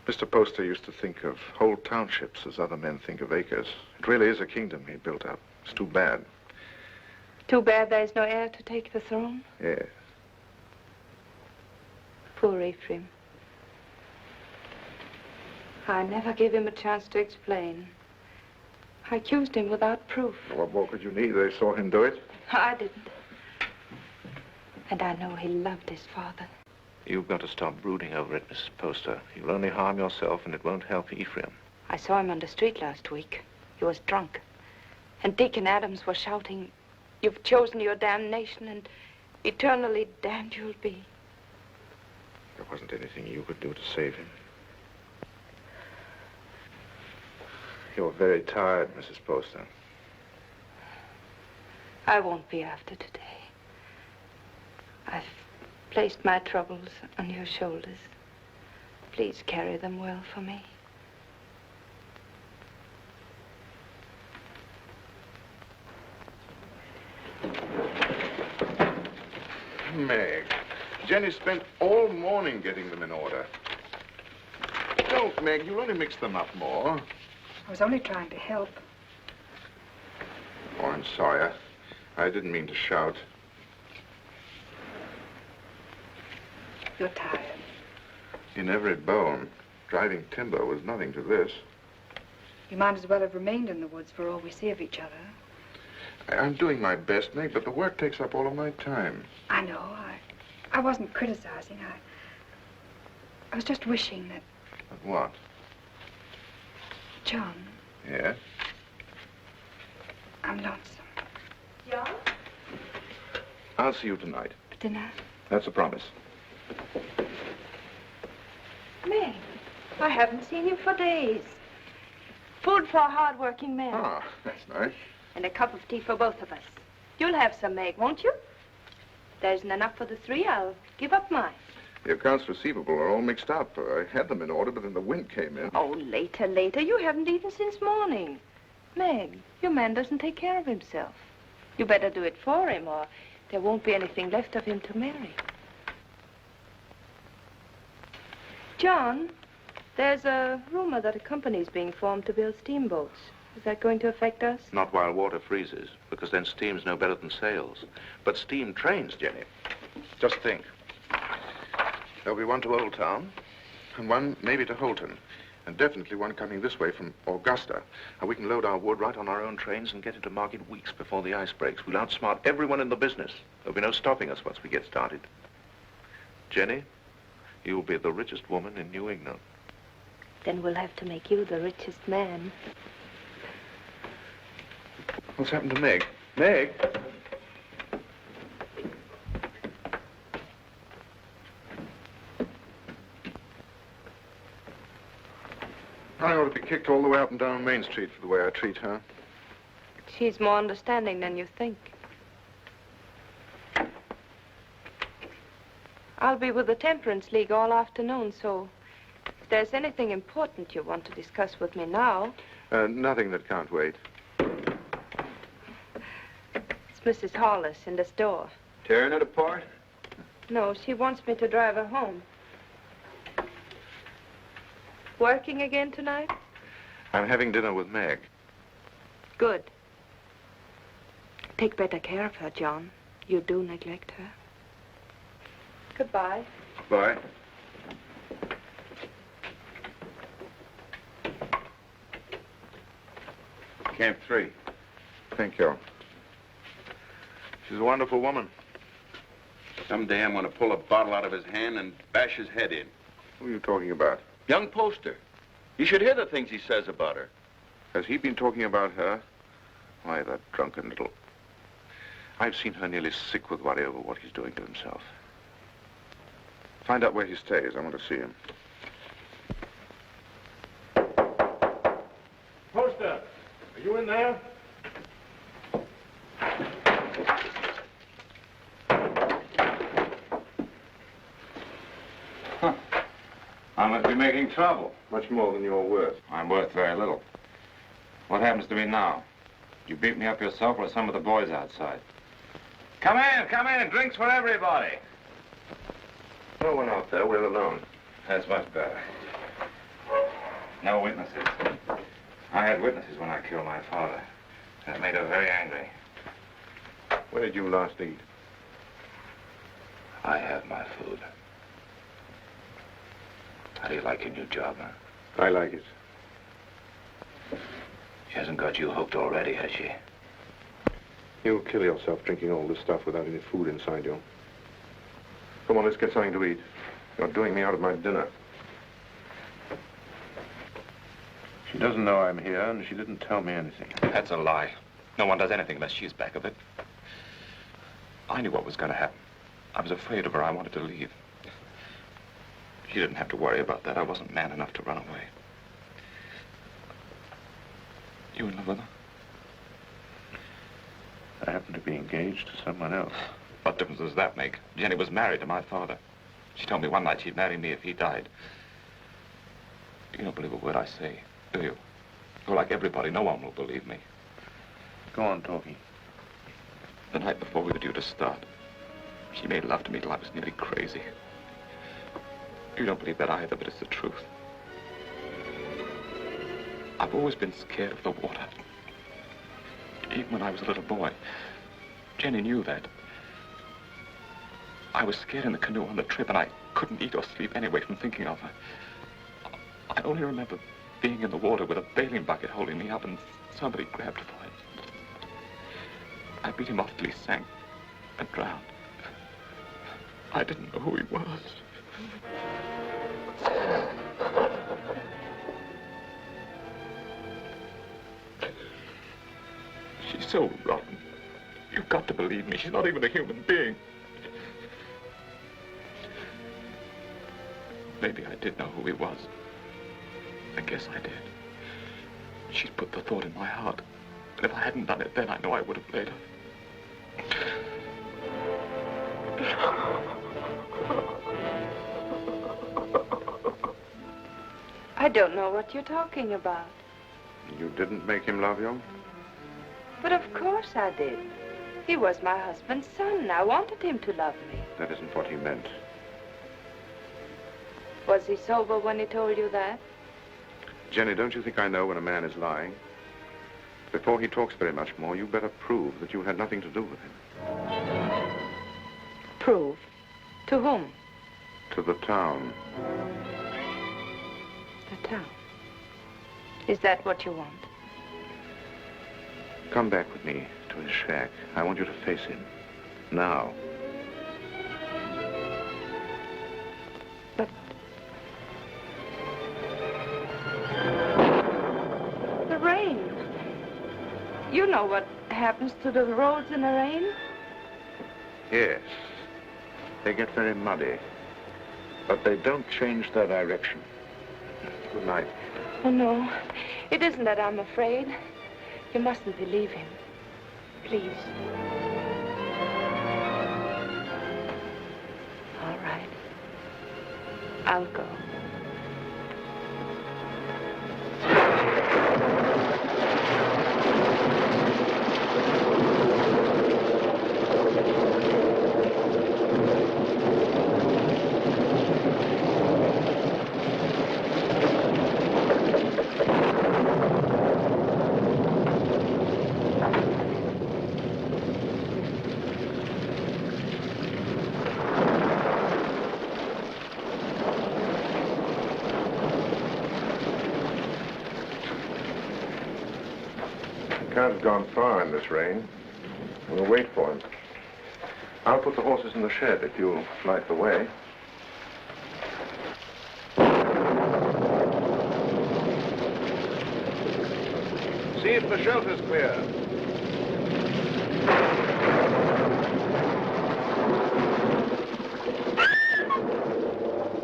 Mr. Poster used to think of whole townships as other men think of acres. It really is a kingdom he built up. It's too bad.
Too bad there's no heir to take the throne.
Yes.
Poor Ephraim. I never gave him a chance to explain. I accused him without proof.
What more could you need? They saw him do it.
I didn't. And I know he loved his father.
You've got to stop brooding over it, Mrs. Poster. You'll only harm yourself, and it won't help Ephraim.
I saw him on the street last week. He was drunk. And Deacon Adams was shouting, "You've chosen your damnation, and eternally damned you'll be."
There wasn't anything you could do to save him. You're very tired, Mrs. Poster.
I won't be after today. I've placed my troubles on your shoulders. Please carry them well for me.
Meg, Jenny spent all morning getting them in order. Don't, Meg. You'll only mix them up more.
I was only trying to help.
Oh, I'm sorry. I didn't mean to shout.
You're tired.
In every bone. Driving timber was nothing to this.
You might as well have remained in the woods for all we see of each other.
I'm doing my best, Meg, but the work takes up all of my time.
I know. I wasn't criticizing. I was just wishing that...
But what?
John,
Yes?
I'm lonesome.
John?
I'll see you tonight.
For dinner?
That's a promise.
Meg, I haven't seen you for days. Food for a hard-working man.
Ah, that's nice.
And a cup of tea for both of us. You'll have some, Meg, won't you? If there isn't enough for the three, I'll give up mine.
The accounts receivable are all mixed up. I had them in order, but then the wind came in.
Oh, later. You haven't eaten since morning. Meg, your man doesn't take care of himself. You better do it for him, or there won't be anything left of him to marry. John, there's a rumor that a company's being formed to build steamboats. Is that going to affect us?
Not while water freezes, because then steam's no better than sails. But steam trains, Jenny. Just think. There'll be one to Old Town, and one maybe to Holton, and definitely one coming this way from Augusta. And we can load our wood right on our own trains and get into market weeks before the ice breaks. We'll outsmart everyone in the business. There'll be no stopping us once we get started. Jenny, you'll be the richest woman in New England.
Then we'll have to make you the richest man.
What's happened to Meg? Meg? I ought to be kicked all the way up and down Main Street for the way I treat her.
She's more understanding than you think. I'll be with the Temperance League all afternoon, so if there's anything important you want to discuss with me now...
Nothing that can't wait.
It's Mrs. Hollis in the store.
Tearing it apart?
No, she wants me to drive her home. Working again tonight?
I'm having dinner with Meg.
Good. Take better care of her, John. You do neglect her. Goodbye.
Bye. Camp 3. Thank you. She's a wonderful woman.
Someday I'm going to pull a bottle out of his hand and bash his head in.
Who are you talking about?
Young Poster. You should hear the things he says about her.
Has he been talking about her? Why, that drunken little... I've seen her nearly sick with worry over what he's doing to himself. Find out where he stays. I want to see him.
Poster, are you in there?
I must be making trouble. Much more than you're worth. I'm worth very little. What happens to me now? You beat me up yourself or some of the boys outside? Come in. Drinks for everybody. No one out there. We're alone. That's much better. No witnesses. I had witnesses when I killed my father. That made her very angry. Where did you last eat?
I have my food. How do you like your new job, huh?
I like it.
She hasn't got you hooked already, has she?
You'll kill yourself drinking all this stuff without any food inside you. Come on, let's get something to eat. You're doing me out of my dinner. She doesn't know I'm here, and she didn't tell me anything.
That's a lie. No one does anything unless she's back of it. I knew what was going to happen. I was afraid of her. I wanted to leave. She didn't have to worry about that. I wasn't man enough to run away. You in love with her?
I happen to be engaged to someone else.
What difference does that make? Jenny was married to my father. She told me one night she'd marry me if he died. You don't believe a word I say, do you? You're like everybody. No one will believe me.
Go on talking.
The night before we were due to start, she made love to me till I was nearly crazy. You don't believe that either, but it's the truth. I've always been scared of the water. Even when I was a little boy. Jenny knew that. I was scared in the canoe on the trip, and I couldn't eat or sleep anyway from thinking of her. I only remember being in the water with a bailing bucket holding me up, and somebody grabbed for it. I beat him off till he sank and drowned. I didn't know who he was. She's so rotten. You've got to believe me. She's not even a human being. Maybe I did know who he was. I guess I did. She's put the thought in my heart. And if I hadn't done it then, I know I would have later.
I don't know what you're talking about.
You didn't make him love you?
But of course I did. He was my husband's son. I wanted him to love me.
That isn't what he meant.
Was he sober when he told you that?
Jenny, don't you think I know when a man is lying? Before he talks very much more, you better prove that you had nothing to do with him.
Prove? To whom?
To the town.
The town. Is that what you want?
Come back with me to his shack. I want you to face him. Now.
But... the rain. You know what happens to the roads in the rain?
Yes. They get very muddy. But they don't change their direction. Good night.
Oh, no. It isn't that I'm afraid. You mustn't believe him. Please. All right. I'll go.
can't have gone far in this rain. We'll wait for him. I'll put the horses in the shed if you'll light the way.
See if the shelter's clear.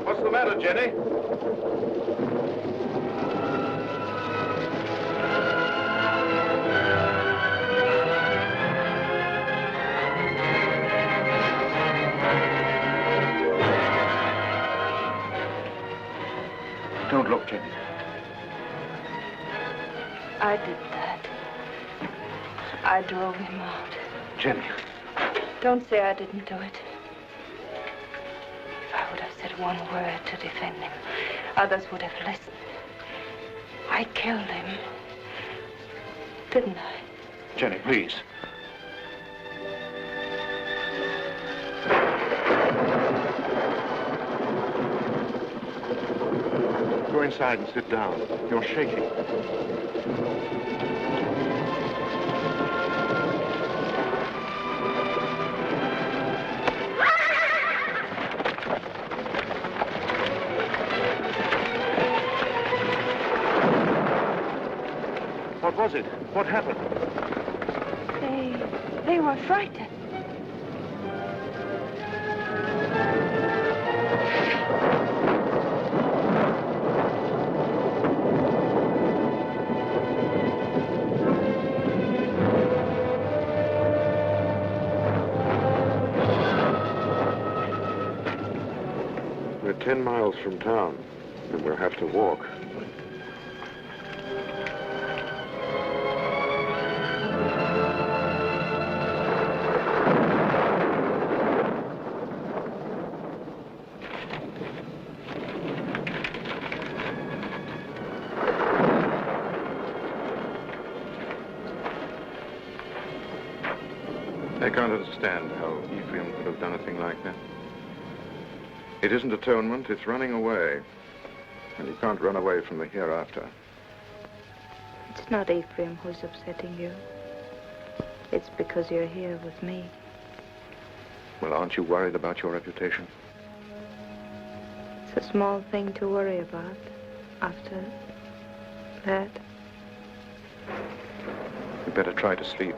What's the matter, Jenny?
Don't look, Jenny.
I did that. I drove him out.
Jenny.
Don't say I didn't do it. If I would have said one word to defend him, others would have listened. I killed him. Didn't I?
Jenny, please.
Go inside and sit down. You're shaking.
What was it? What happened?
They were frightened.
We're 10 miles from town, and we'll have to walk. I can't understand how Ephraim could have done a thing like that. It isn't atonement, it's running away. And you can't run away from the hereafter.
It's not Ephraim who's upsetting you. It's because you're here with me.
Well, aren't you worried about your reputation?
It's a small thing to worry about after that.
You better try to sleep.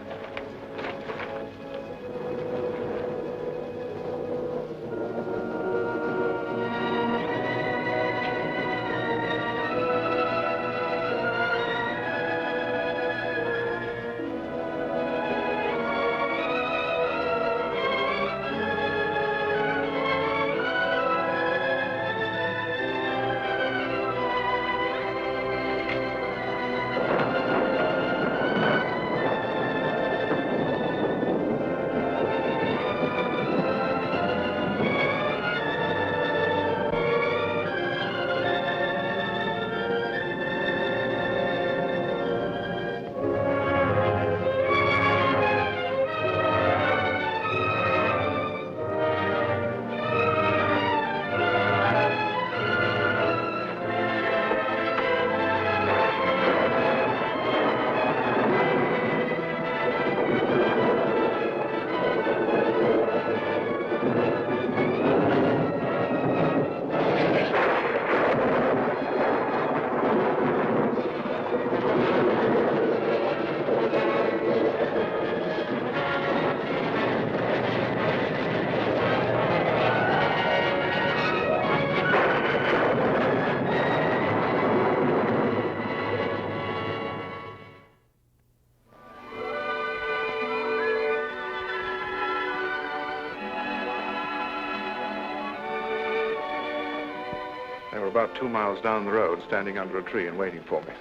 They were about 2 miles down the road, standing under a tree and waiting for me.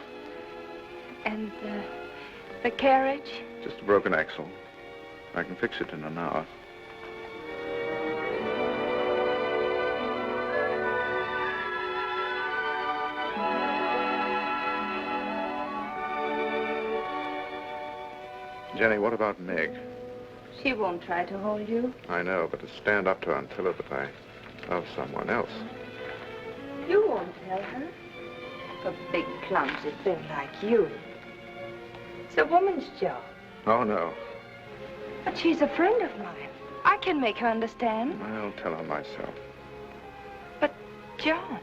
And the carriage?
Just a broken axle. I can fix it in an hour. Jenny, what about Meg?
She won't try to hold you.
I know, but to stand up to her and tell her that I love someone else.
You won't tell her. A big, clumsy thing like you.
It's a woman's job.
Oh, no.
But she's a friend of mine. I can make her understand.
I'll tell her myself.
But, John...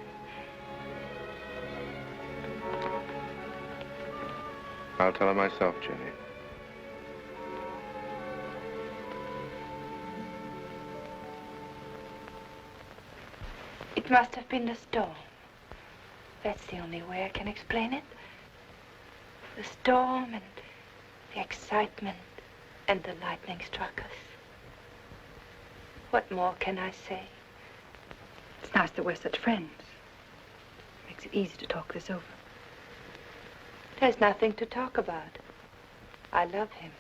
I'll tell her myself, Jenny.
It must have been the storm. That's the only way I can explain it. The storm and the excitement and the lightning struck us. What more can I say?
It's nice that we're such friends. Makes it easy to talk this over.
There's nothing to talk about. I love him.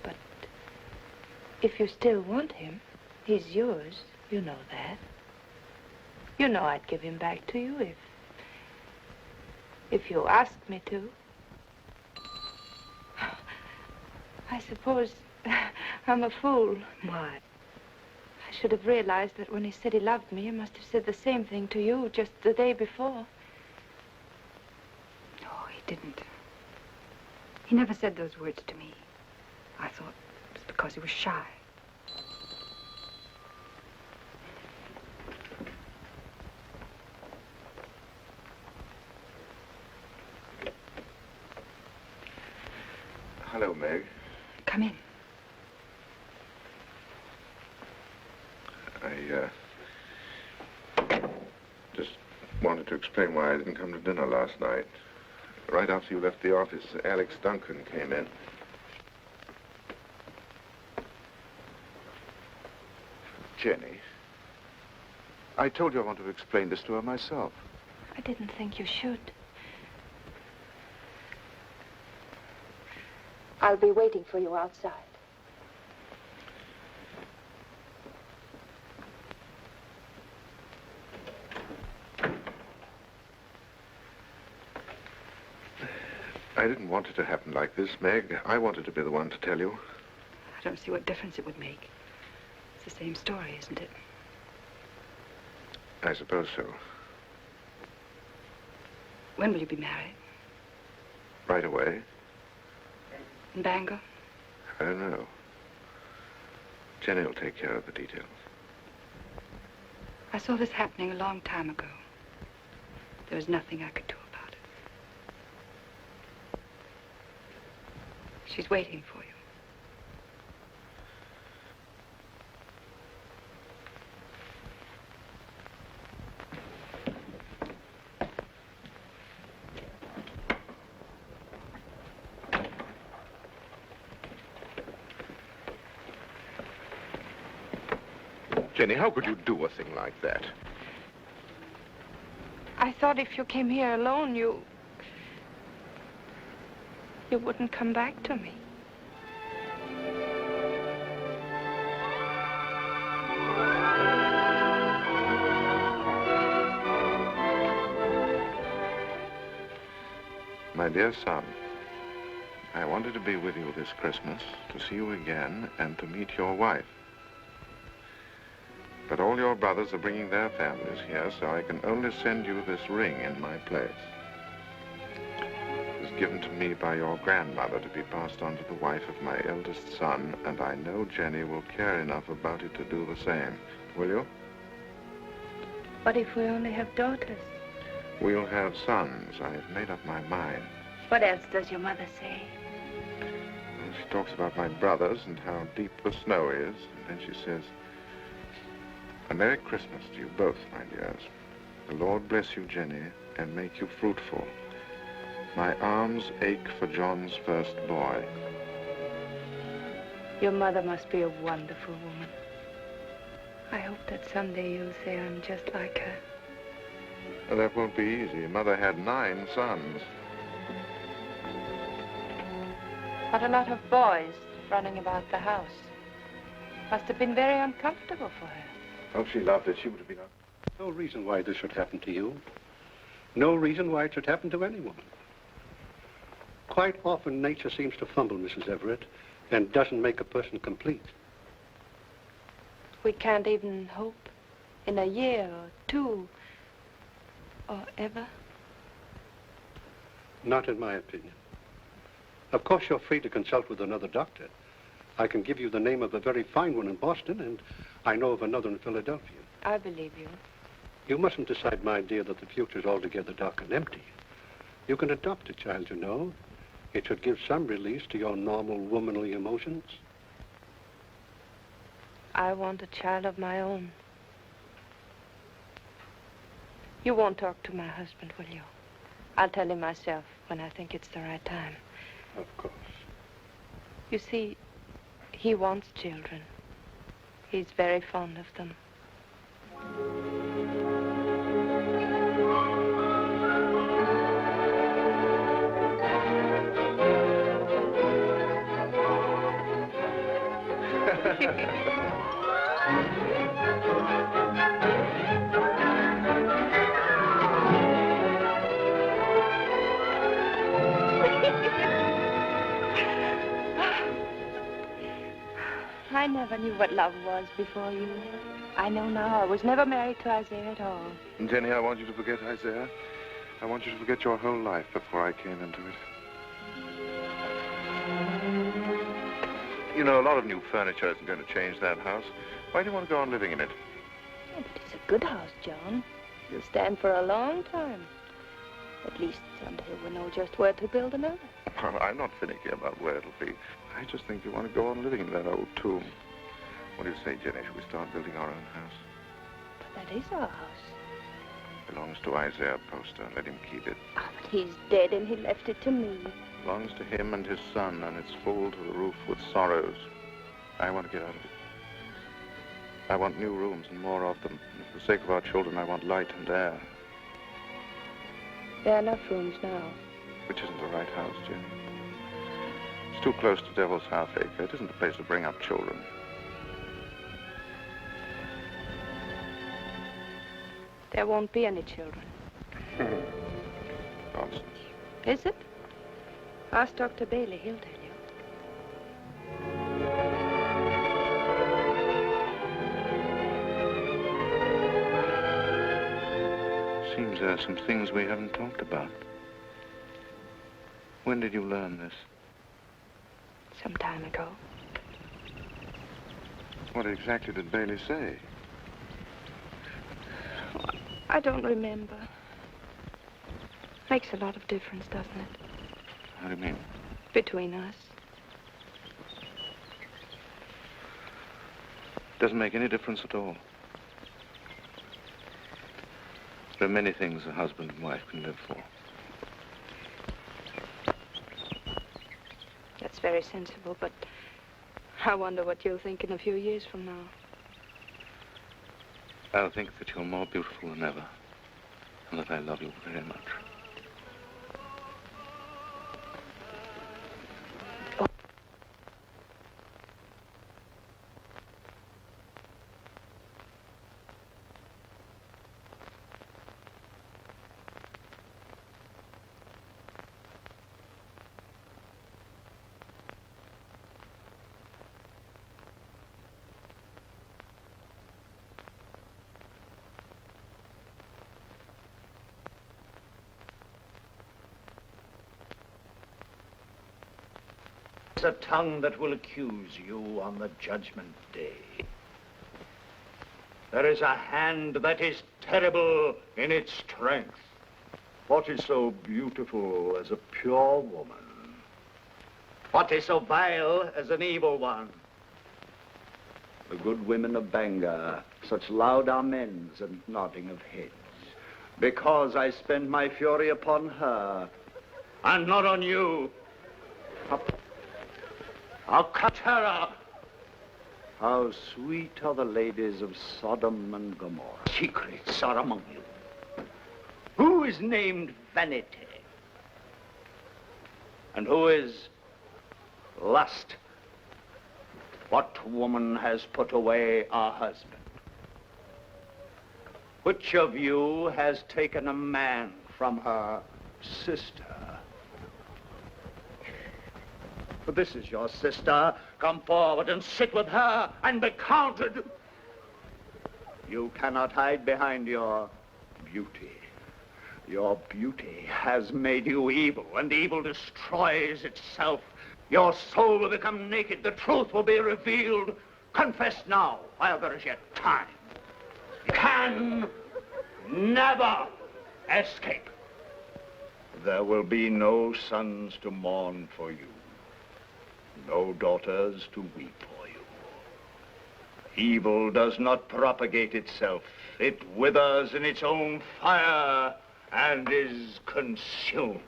But if you still want him, he's yours. You know that. You know I'd give him back to you if you asked me to. I suppose I'm a fool.
Why?
I should have realized that when he said he loved me, he must have said the same thing to you just the day before.
Oh, he didn't. He never said those words to me. I thought it was because he was shy.
Hello, Meg.
Come in.
I just wanted to explain why I didn't come to dinner last night. Right after you left the office, Alex Duncan came in. Jenny, I told you I wanted to explain this to her myself.
I didn't think you should. I'll be waiting for you outside.
I didn't want it to happen like this, Meg. I wanted to be the one to tell you.
I don't see what difference it would make. It's the same story, isn't it?
I suppose so.
When will you be married?
Right away?
In Bangor?
I don't know. Jenny will take care of the details.
I saw this happening a long time ago. There was nothing I could do about it. She's waiting for you.
Jenny, how could you do a thing like that?
I thought if you came here alone, you wouldn't come back to me.
My dear son, I wanted to be with you this Christmas, to see you again, and to meet your wife. But all your brothers are bringing their families here, so I can only send you this ring in my place. It was given to me by your grandmother to be passed on to the wife of my eldest son, and I know Jenny will care enough about it to do the same. Will you?
What if we only have daughters?
We'll have sons. I've made up my mind.
What else does your mother say?
Well, she talks about my brothers and how deep the snow is, and then she says, "A Merry Christmas to you both, my dears. The Lord bless you, Jenny, and make you fruitful. My arms ache for John's first boy."
Your mother must be a wonderful woman. I hope that someday you'll say I'm just like her.
Well, that won't be easy. Mother had 9 sons.
What a lot of boys running about the house. Must have been very uncomfortable for her.
Oh, she loved it. She would have been...
No reason why this should happen to you. No reason why it should happen to any woman. Quite often, nature seems to fumble, Mrs. Everett, and doesn't make a person complete.
We can't even hope in a year or 2 or ever.
Not in my opinion. Of course, you're free to consult with another doctor. I can give you the name of a very fine one in Boston, and I know of another in Philadelphia.
I believe you.
You mustn't decide, my dear, that the future's altogether dark and empty. You can adopt a child, you know. It should give some release to your normal womanly emotions.
I want a child of my own. You won't talk to my husband, will you? I'll tell him myself when I think it's the right time.
Of course.
You see, he wants children. He's very fond of them. I never knew what love was before you. I know now. I was never married to Isaiah at all.
Jenny, I want you to forget Isaiah. I want you to forget your whole life before I came into it. You know, a lot of new furniture isn't going to change that house. Why do you want to go on living in it?
Oh, but it's a good house, John. It'll stand for a long time. At least until we know just where to build another.
Well, I'm not finicky about where it'll be. I just think you want to go on living in that old tomb. What do you say, Jenny? Should we start building our own house?
But that is our house.
Belongs to Isaiah Poster. Let him keep it.
Oh, but he's dead and he left it to me.
Belongs to him and his son, and it's full to the roof with sorrows. I want to get out of it. I want new rooms and more of them. And for the sake of our children, I want light and air.
There are enough rooms now.
Which isn't the right house, Jenny. It's too close to Devil's Half-Acre. It isn't the place to bring up children.
There won't be any children.
Nonsense.
Is it? Ask Dr. Bailey. He'll tell you.
Seems there are some things we haven't talked about. When did you learn this?
Some time ago.
What exactly did Bailey say?
I don't remember. Makes a lot of difference, doesn't it?
How do you mean?
Between us.
Doesn't make any difference at all. There are many things a husband and wife can live for.
That's very sensible, but I wonder what you'll think in a few years from now.
I'll think that you're more beautiful than ever, and that I love you very much.
A tongue that will accuse you on the judgment day. There is a hand that is terrible in its strength. What is so beautiful as a pure woman? What is so vile as an evil one? The good women of Bangor, such loud amens and nodding of heads. Because I spend my fury upon her, and not on you. I'll cut her up. How sweet are the ladies of Sodom and Gomorrah. Secrets are among you. Who is named Vanity? And who is Lust? What woman has put away our husband? Which of you has taken a man from her sister? But this is your sister. Come forward and sit with her and be counted. You cannot hide behind your beauty. Your beauty has made you evil, and evil destroys itself. Your soul will become naked. The truth will be revealed. Confess now, while there is yet time. You can never escape. There will be no sons to mourn for you, no daughters to weep for you. Evil does not propagate itself. It withers in its own fire and is consumed.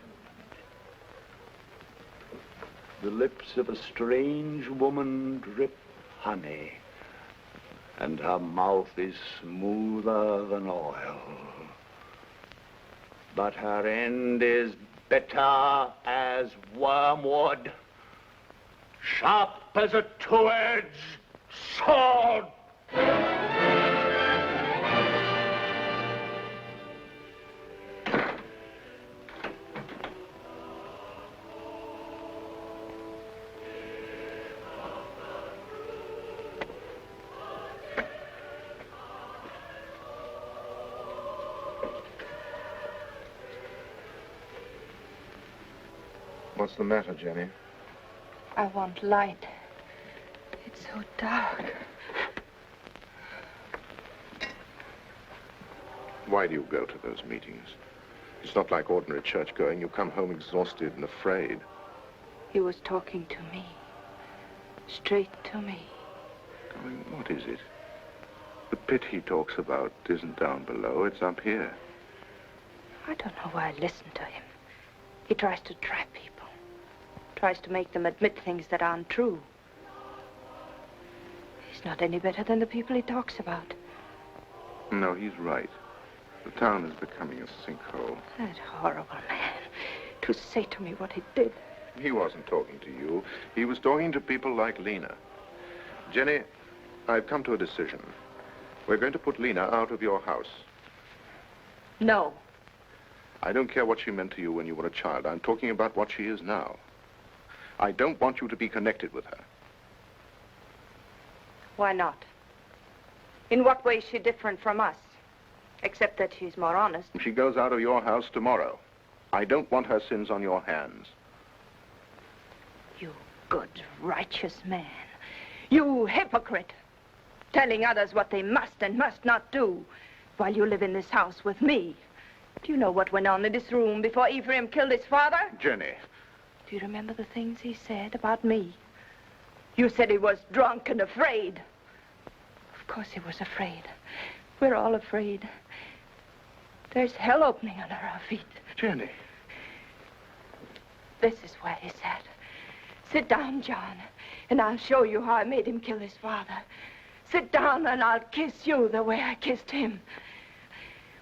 The lips of a strange woman drip honey, and her mouth is smoother than oil. But her end is bitter as wormwood, sharp as a two-edged sword.
What's the matter, Jenny?
I want light. It's so dark.
Why do you go to those meetings? It's not like ordinary church going. You come home exhausted and afraid.
He was talking to me. Straight to me.
I mean, what is it? The pit he talks about isn't down below, it's up here.
I don't know why I listen to him. He tries to trap people. Tries to make them admit things that aren't true. He's not any better than the people he talks about.
No, he's right. The town is becoming a sinkhole.
That horrible man. To say to me what he did.
He wasn't talking to you. He was talking to people like Lena. Jenny, I've come to a decision. We're going to put Lena out of your house.
No.
I don't care what she meant to you when you were a child. I'm talking about what she is now. I don't want you to be connected with her.
Why not? In what way is she different from us? Except that she's more honest.
She goes out of your house tomorrow. I don't want her sins on your hands.
You good, righteous man. You hypocrite. Telling others what they must and must not do while you live in this house with me. Do you know what went on in this room before Ephraim killed his father?
Jenny.
Do you remember the things he said about me? You said he was drunk and afraid. Of course he was afraid. We're all afraid. There's hell opening under our feet.
Jenny.
This is where he sat. Sit down, John, and I'll show you how I made him kill his father. Sit down and I'll kiss you the way I kissed him.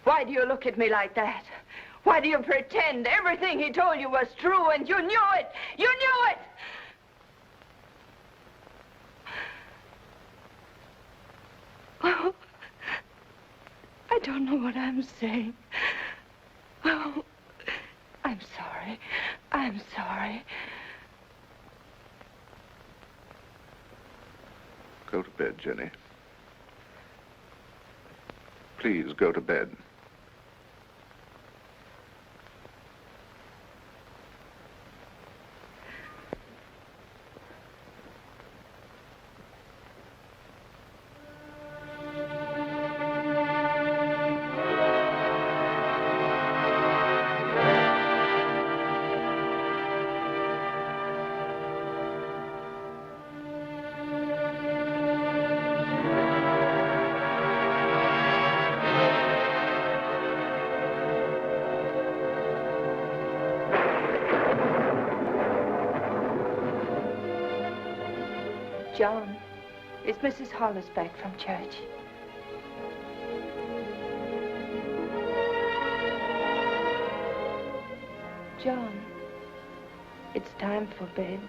Why do you look at me like that? Why do you pretend everything he told you was true and you knew it? You knew it! Oh, I don't know what I'm saying. Oh, I'm sorry. I'm sorry.
Go to bed, Jenny. Please go to bed.
John, is Mrs. Hollis back from church? John, it's time for bed.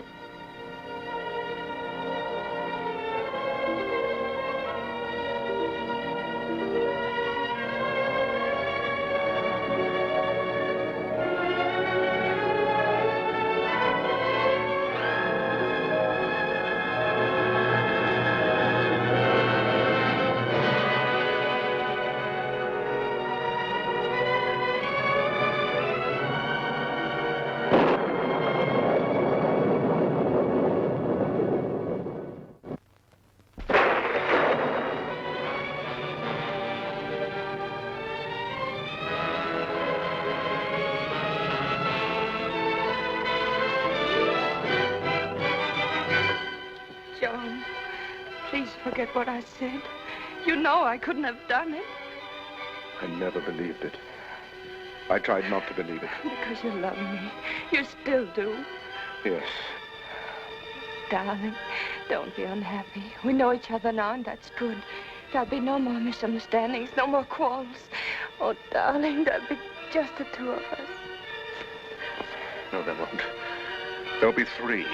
forget what I said. You know I couldn't have done it.
I never believed it. I tried not to believe it.
Because you love me. You still do.
Yes.
Darling, don't be unhappy. We know each other now, and that's good. There'll be no more misunderstandings, no more quarrels. Oh, darling, there'll be just the two of us.
No, there won't. There'll be 3.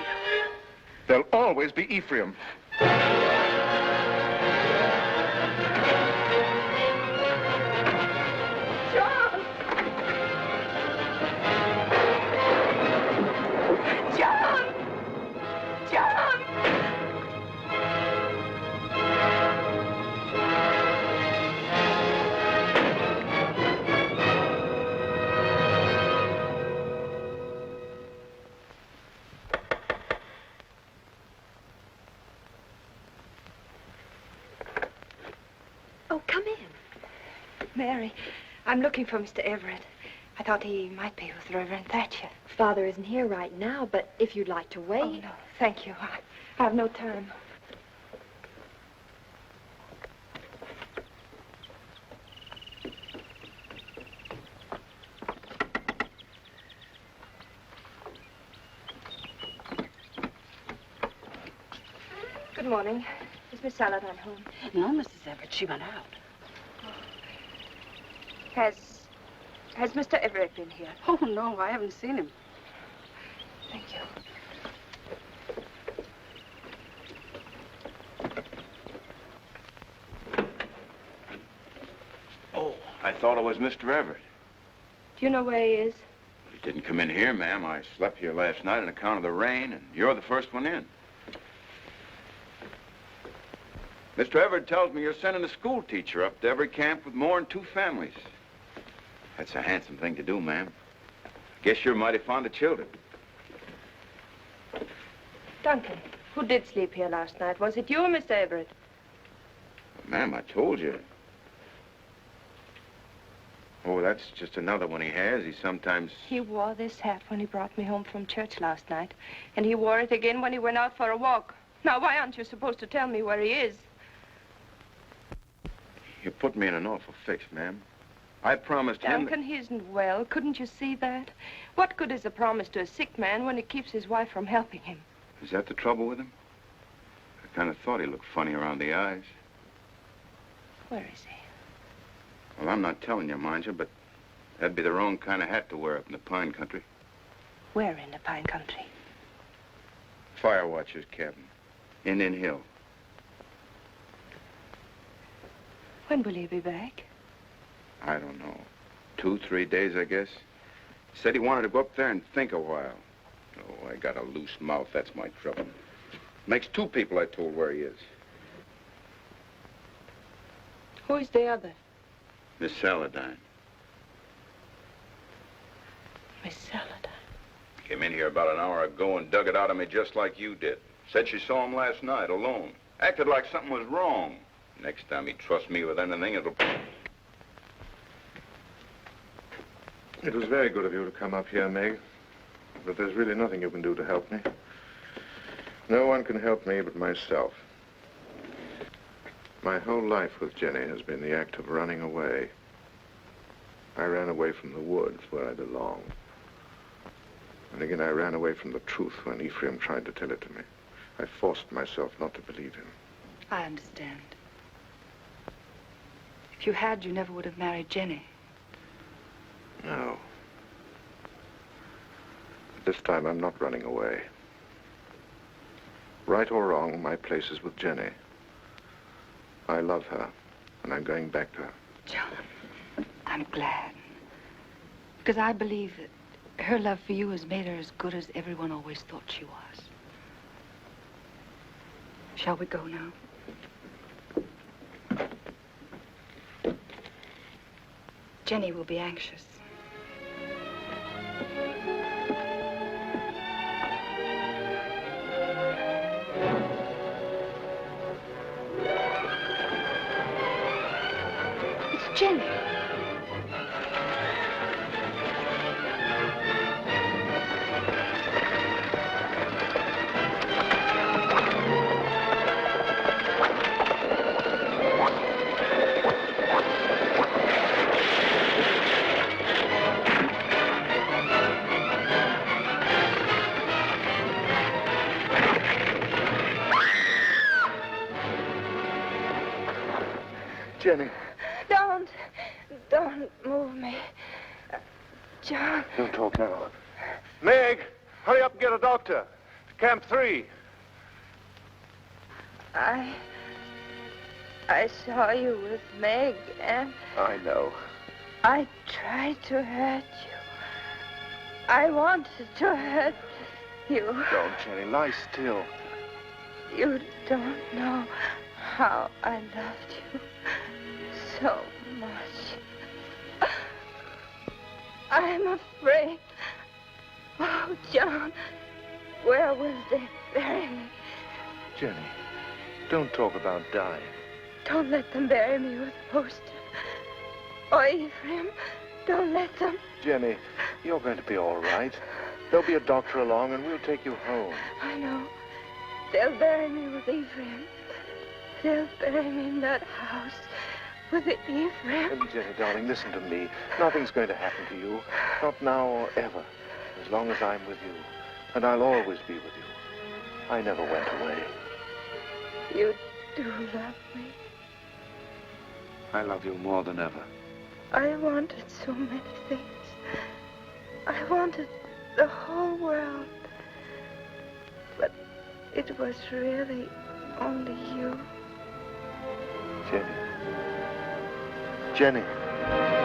There'll always be Ephraim.
Mary, I'm looking for Mr. Everett. I thought he might be with Reverend Thatcher.
Father isn't here right now, but if you'd like to wait...
Oh, no, thank you. I have no time. Good morning. Is Miss Saladin home?
No, Mrs. Everett. She went out.
Has Mr. Everett been here?
Oh, no, I haven't seen him.
Thank you.
Oh, I thought it was Mr. Everett.
Do you know where he is?
He didn't come in here, ma'am. I slept here last night on account of the rain, and you're the first one in. Mr. Everett tells me you're sending a school teacher up to every camp with more than 2 families. That's a handsome thing to do, ma'am. Guess you're mighty fond of children.
Duncan, who did sleep here last night? Was it you or Mr. Everett?
Ma'am, I told you. Oh, that's just another one he has. He sometimes...
He wore this hat when he brought me home from church last night. And he wore it again when he went out for a walk. Now, why aren't you supposed to tell me where he is?
You put me in an awful fix, ma'am. I promised him...
Duncan, he isn't well. Couldn't you see that? What good is a promise to a sick man when it keeps his wife from helping him?
Is that the trouble with him? I kind of thought he looked funny around the eyes.
Where is he?
Well, I'm not telling you, mind you, but that'd be the wrong kind of hat to wear up in the pine country.
Where in the pine country?
Fire watcher's cabin. Indian Hill.
When will he be back?
I don't know. 2, 3 days, I guess. Said he wanted to go up there and think a while. Oh, I got a loose mouth. That's my trouble. Makes 2 people I told where he is.
Who is the other?
Miss Saladin.
Miss Saladin.
Came in here about an hour ago and dug it out of me just like you did. Said she saw him last night alone. Acted like something was wrong. Next time he trusts me with anything, it'll...
It was very good of you to come up here, Meg. But there's really nothing you can do to help me. No one can help me but myself. My whole life with Jenny has been the act of running away. I ran away from the woods where I belong. And again, I ran away from the truth when Ephraim tried to tell it to me. I forced myself not to believe him.
I understand. If you had, you never would have married Jenny.
No. This time, I'm not running away. Right or wrong, my place is with Jenny. I love her, and I'm going back to her.
John, I'm glad. Because I believe that her love for you has made her as good as everyone always thought she was. Shall we go now? Jenny will be anxious. It's Jenny.
Jenny.
Don't move me. John.
Don't talk now. Meg, hurry up and get a doctor. Camp 3.
I saw you with Meg, and
I know.
I tried to hurt you. I wanted to hurt you.
Don't, Jenny. Lie still.
You don't know how I loved you so much. I'm afraid. Oh, John, where will they bury me?
Jenny, don't talk about dying.
Don't let them bury me with Poster. Or Ephraim, don't let them.
Jenny, you're going to be all right. There'll be a doctor along and we'll take you home.
I know. They'll bury me with Ephraim. They'll bury me in that house with the Ephraim.
Jenny, darling, listen to me. Nothing's going to happen to you. Not now or ever. As long as I'm with you. And I'll always be with you. I never went away.
You do love me.
I love you more than ever.
I wanted so many things. I wanted the whole world. But it was really only you.
Jenny. Jenny.